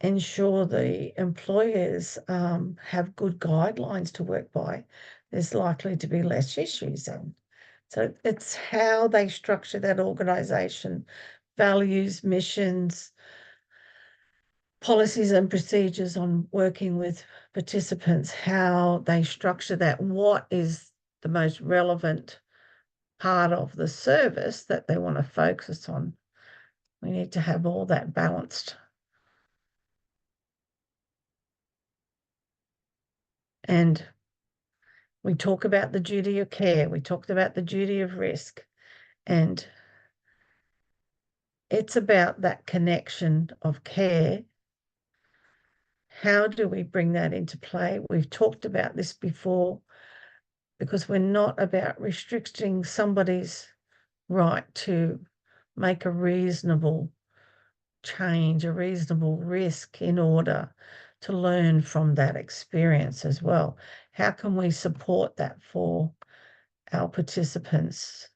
ensure the employers have good guidelines to work by, there's likely to be less issues. And so it's how they structure that organisation, values, missions, policies and procedures on working with participants, how they structure that, what is the most relevant part of the service that they want to focus on. We need to have all that balanced. And we talk about the duty of care, we talked about the duty of risk, and it's about that connection of care. How do we bring that into play? We've talked about this before because we're not about restricting somebody's right to make a reasonable change, a reasonable risk in order to learn from that experience as well. How can we support that for our participants?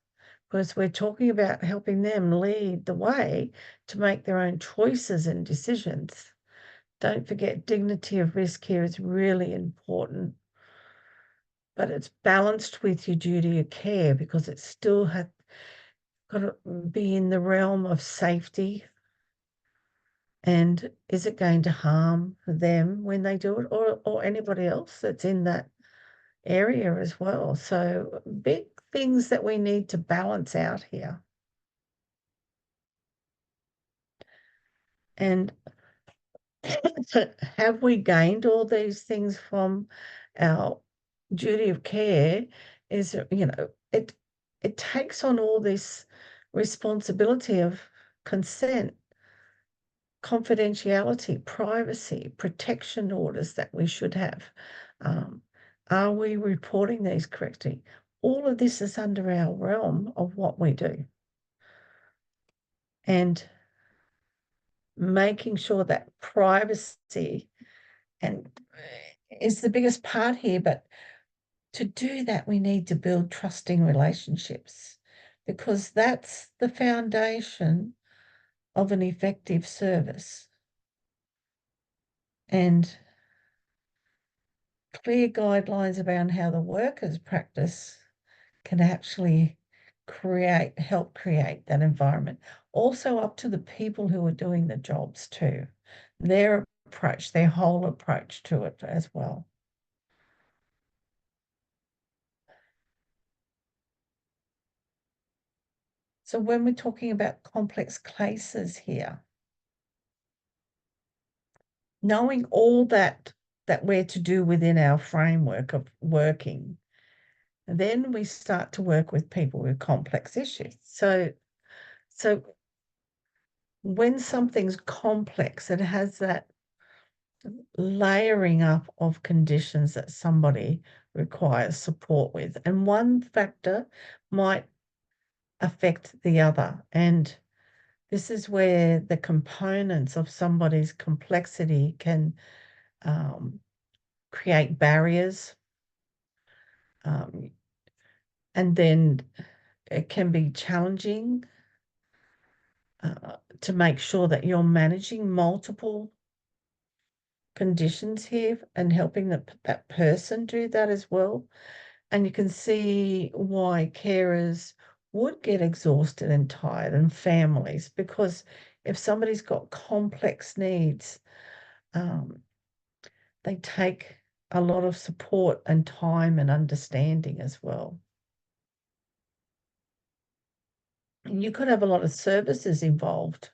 Because we're talking about helping them lead the way to make their own choices and decisions. Don't forget, dignity of risk here is really important, but it's balanced with your duty of care because it still has got to be in the realm of safety. And is it going to harm them when they do it, or anybody else that's in that area as well? So big things that we need to balance out here. And have we gained all these things from our duty of care? Is, it takes on all this responsibility of consent, confidentiality, privacy, protection orders that we should have. Are we reporting these correctly? All of this is under our realm of what we do. And making sure that privacy and is the biggest part here, but to do that, we need to build trusting relationships because that's the foundation of an effective service. And clear guidelines around how the workers practice can actually help create that environment. Also up to the people who are doing the jobs too, their approach, their whole approach to it as well. So when we're talking about complex cases here, knowing all that we're to do within our framework of working, then we start to work with people with complex issues. So when something's complex, it has that layering up of conditions that somebody requires support with. And one factor might affect the other. And this is where the components of somebody's complexity can create barriers. And then it can be challenging to make sure that you're managing multiple conditions here and helping that person do that as well. And you can see why carers would get exhausted and tired, and families, because if somebody's got complex needs, they take a lot of support and time and understanding as well. And you could have a lot of services involved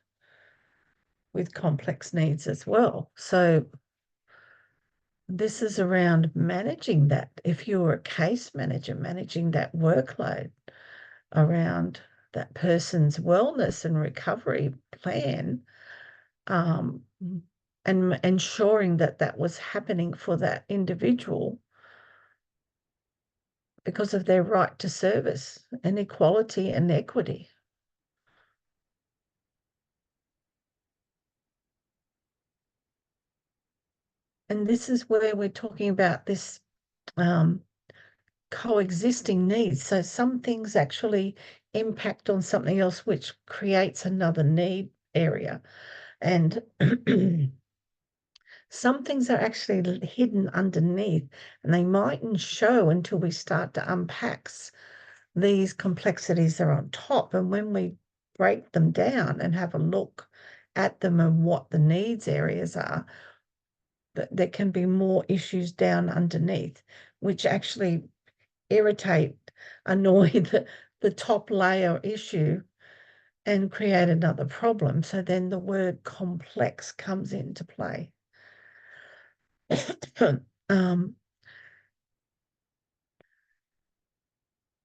with complex needs as well. So this is around managing that. If you're a case manager, managing that workload around that person's wellness and recovery plan, and ensuring that that was happening for that individual because of their right to service and equality and equity. And this is where we're talking about this coexisting needs. So some things actually impact on something else, which creates another need area. And some things are actually hidden underneath, and they mightn't show until we start to unpack these complexities that are on top. And when we break them down and have a look at them and what the needs areas are, there can be more issues down underneath, which actually irritate, annoy the top layer issue and create another problem. So then the word complex comes into play.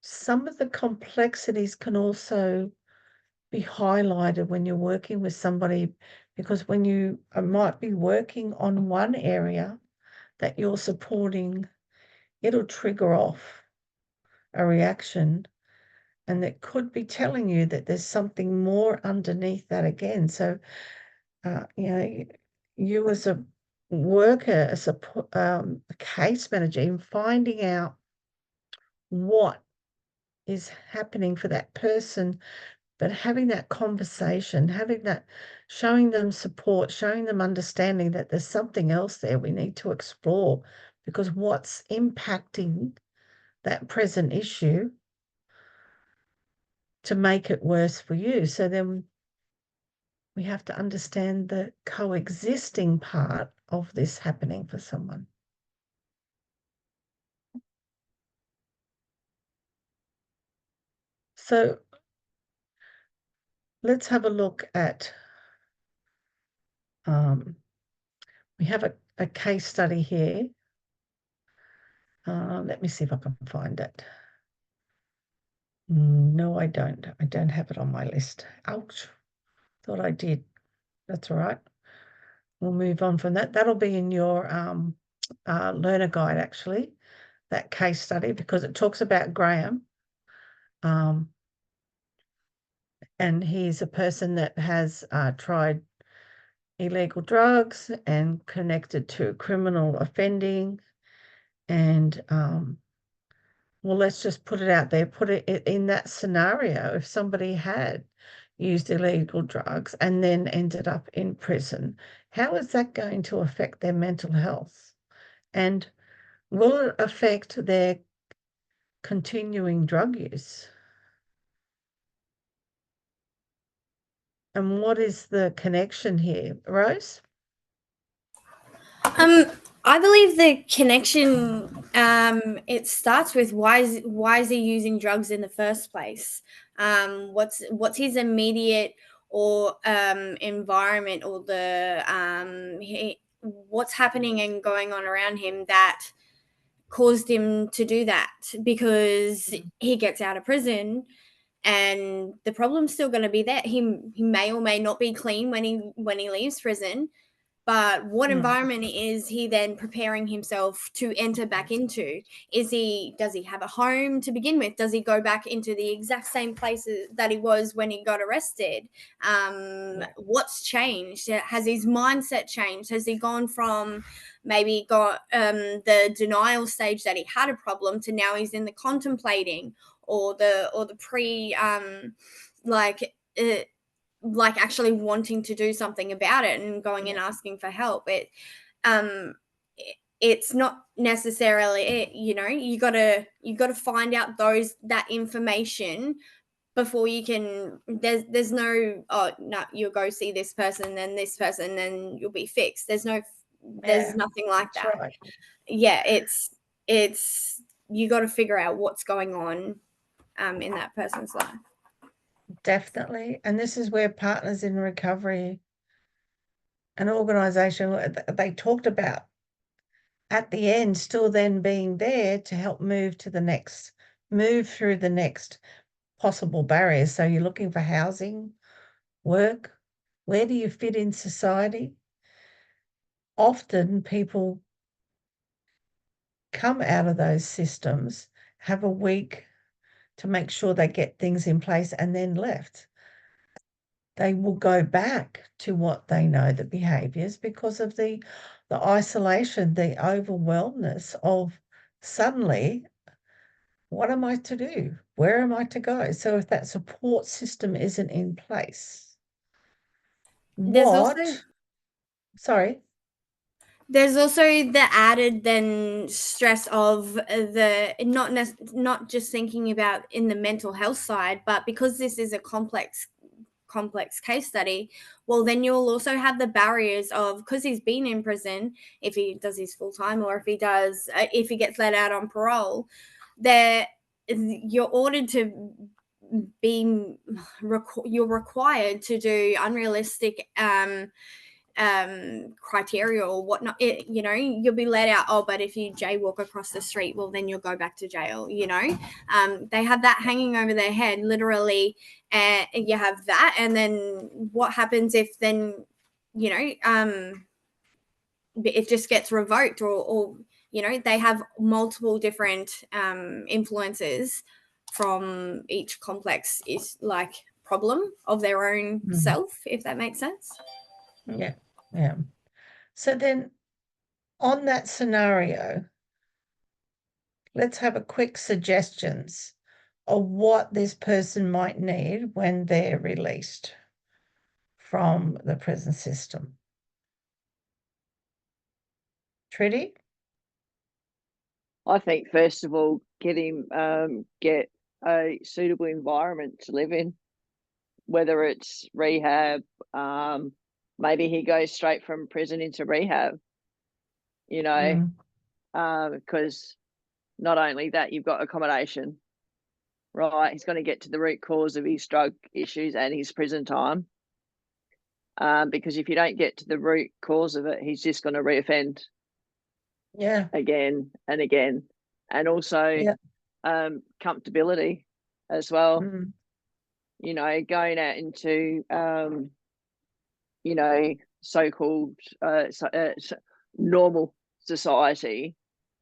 Some of the complexities can also be highlighted when you're working with somebody, because when you might be working on one area that you're supporting, it'll trigger off a reaction, and it could be telling you that there's something more underneath that again. So, you as a worker, as a case manager, in finding out what is happening for that person, but having that conversation, showing them support, showing them understanding that there's something else there we need to explore, because what's impacting that present issue to make it worse for you. So then we have to understand the coexisting part of this happening for someone. So let's have a look at, we have a case study here. Let me see if I can find it. No, I don't. I don't have it on my list. Ouch. Thought I did. That's all right. We'll move on from that. That'll be in your learner guide, actually, that case study, because it talks about Graham. And he's a person that has tried illegal drugs and connected to criminal offending. And well, let's just put it out there, put it in that scenario. If somebody had used illegal drugs and then ended up in prison, how is that going to affect their mental health? And will it affect their continuing drug use? And what is the connection here, Rose?
I believe the connection, it starts with why is he using drugs in the first place? What's his immediate or environment, or what's happening and going on around him that caused him to do that, because he gets out of prison and the problem's still going to be there. He may or may not be clean when he leaves prison, but what environment is he then preparing himself to enter back into? Does he have a home to begin with? Does he go back into the exact same places that he was when he got arrested? What's changed? Has his mindset changed? Has he gone from maybe got the denial stage that he had a problem to now he's in the contemplating, or the pre like actually wanting to do something about it and going and asking for help? It's not necessarily, you gotta find out that information before you can. There's no, oh no, you'll go see this person, then this person, then you'll be fixed. There's nothing like that.
Right.
Yeah, it's you got to figure out what's going on in that person's life.
Definitely. And this is where Partners in Recovery, an organisation, they talked about at the end still then being there to help move through the next possible barriers. So you're looking for housing, work, where do you fit in society? Often people come out of those systems, have a week to make sure they get things in place, and then left. They will go back to what they know, the behaviours, because of the isolation, the overwhelmness of suddenly, what am I to do? Where am I to go? So if that support system isn't in place, sorry?
There's also the added then stress of the not just thinking about in the mental health side, but because this is a complex case study, well, then you'll also have the barriers of, because he's been in prison, if he does his full time, or if he gets let out on parole, you're ordered to you're required to do unrealistic criteria or whatnot. You'll be let out, but if you jaywalk across the street, well, then you'll go back to jail. They have that hanging over their head literally, and you have that. And then what happens if then it just gets revoked, or they have multiple different influences from each complex is like problem of their own self, if that makes sense.
Yeah. So then on that scenario, let's have a quick suggestions of what this person might need when they're released from the prison system. Trudy?
I think first of all, get a suitable environment to live in, whether it's rehab, maybe he goes straight from prison into rehab, because not only that, you've got accommodation, right? He's going to get to the root cause of his drug issues and his prison time. Because if you don't get to the root cause of it, he's just going to reoffend.
Yeah.
Again and again. And also comfortability as well. Going out into so-called normal society,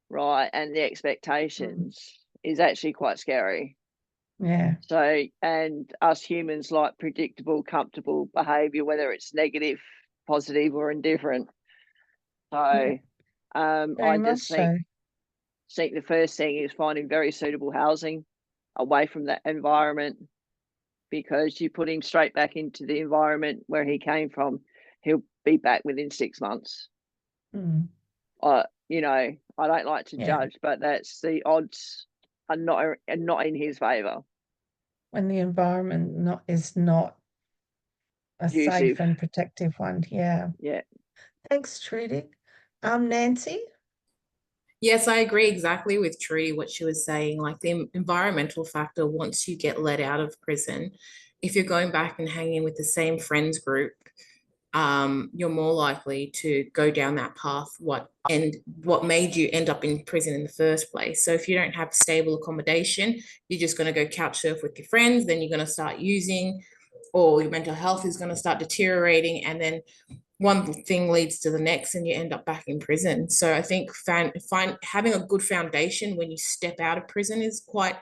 right? And the expectations is actually quite scary.
Yeah.
So, and us humans like predictable, comfortable behavior, whether it's negative, positive, or indifferent. So, I just think the first thing is finding very suitable housing away from that environment, because you put him straight back into the environment where he came from, he'll be back within 6 months. I don't like to judge, but that's the odds are not in his favor.
When the environment is not a safe and protective one. Yeah.
Yeah.
Thanks, Trudy. Nancy?
Yes, I agree exactly with Trudy, what she was saying. Like the environmental factor, once you get let out of prison, if you're going back and hanging with the same friends group, you're more likely to go down that path, what made you end up in prison in the first place. So if you don't have stable accommodation, you're just going to go couch surf with your friends, then you're going to start using, or your mental health is going to start deteriorating, and then one thing leads to the next and you end up back in prison. So I think having a good foundation when you step out of prison is quite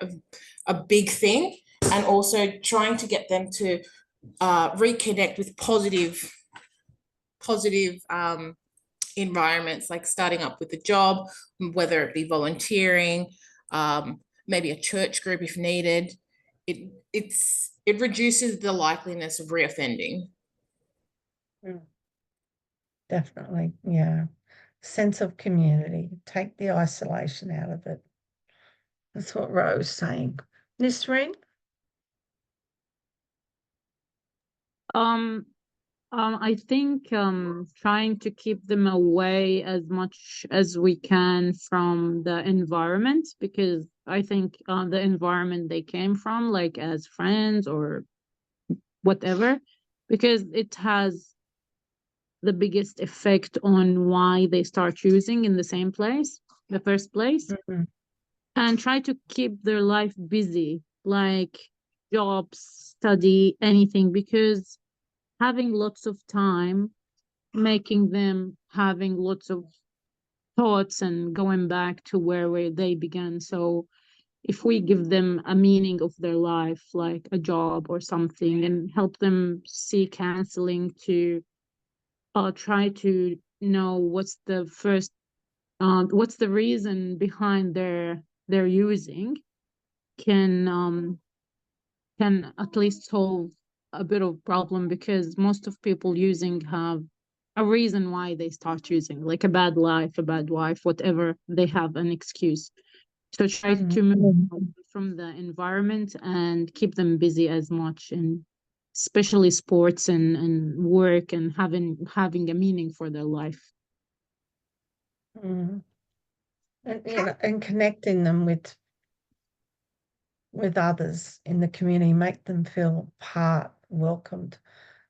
a big thing, and also trying to get them to reconnect with positive environments, like starting up with a job, whether it be volunteering, maybe a church group if needed. It reduces the likeliness of reoffending.
Definitely, yeah. Sense of community. Take the isolation out of it. That's what Ro's saying. Nisreen?
I think trying to keep them away as much as we can from the environment, because I think the environment they came from, like as friends or whatever, because it has the biggest effect on why they start using in the same place, the first place.
Mm-hmm.
And try to keep their life busy, like jobs, study, anything, because having lots of time, making them having lots of thoughts and going back to where they began. So if we give them a meaning of their life, like a job or something, and help them see counseling to try to know what's the reason behind their using, can at least solve a bit of problem, because most of people using have a reason why they start using, like a bad life, a bad wife, whatever, they have an excuse. So try to move from the environment and keep them busy as much, and especially sports and work, and having a meaning for their life.
And, and connecting them with others in the community, make them feel welcomed.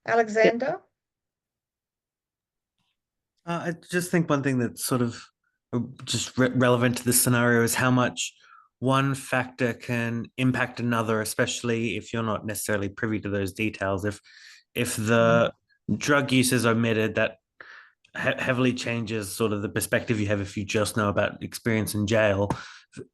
Alexander?
I just think one thing that's sort of just relevant to this scenario is how much one factor can impact another, especially if you're not necessarily privy to those details. If the drug use is omitted, that heavily changes sort of the perspective you have if you just know about experience in jail.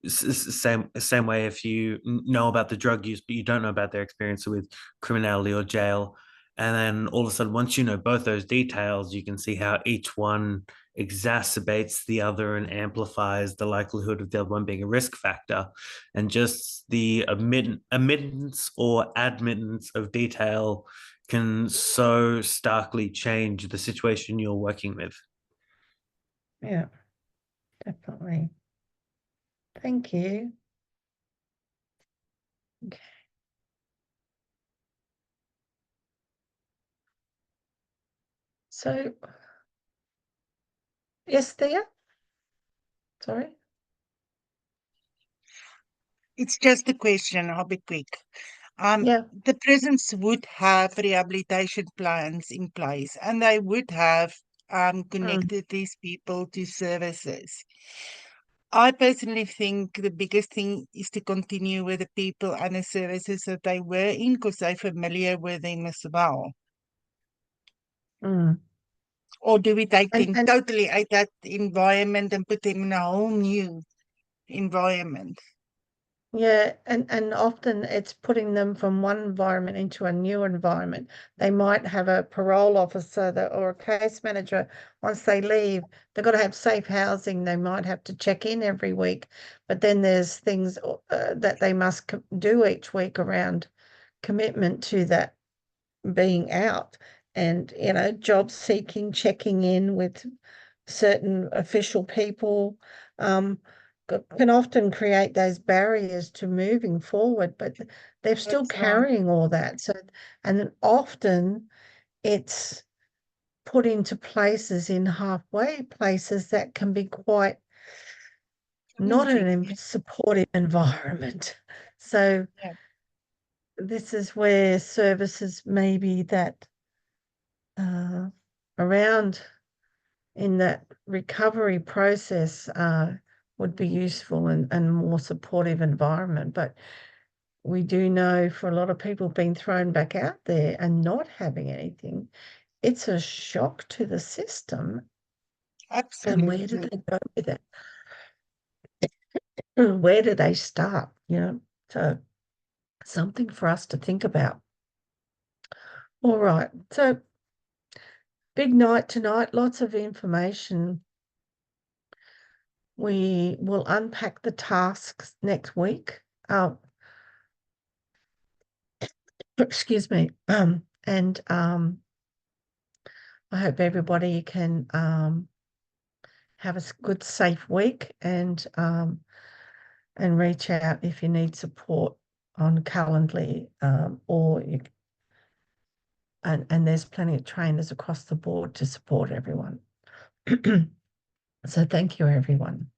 Same way if you know about the drug use but you don't know about their experience with criminality or jail, and then all of a sudden once you know both those details, you can see how each one exacerbates the other and amplifies the likelihood of the other one being a risk factor. And just the admittance or admittance of detail can so starkly change the situation you're working with.
Yeah, definitely. Thank you. Okay. So, yes, Thea? Sorry?
It's just a question. I'll be quick.
Yeah.
The prisons would have rehabilitation plans in place, and they would have connected these people to services. I personally think the biggest thing is to continue with the people and the services that they were in, because they're familiar with them as well. Or do we take them totally out that environment and put them in a whole new environment?
Yeah, and often it's putting them from one environment into a new environment. They might have a parole officer or a case manager. Once they leave, they've got to have safe housing. They might have to check in every week, but then there's things that they must do each week around commitment to that being out, and job seeking, checking in with certain official people, can often create those barriers to moving forward, but they're still carrying all that. So, and then often it's put into places, in halfway places, that can be quite not in
Community.
a supportive environment. So
Yeah.
this is where services maybe that around in that recovery process would be useful and more supportive environment. But we do know for a lot of people being thrown back out there and not having anything, it's a shock to the system. And where do
Absolutely.
they go with it? Where do they start? You know, so something for us to think about. All right, so big night tonight, lots of information. We will unpack the tasks next week. Excuse me. And I hope everybody can have a good, safe week and reach out if you need support on Calendly or you. And there's plenty of trainers across the board to support everyone. So thank you, everyone.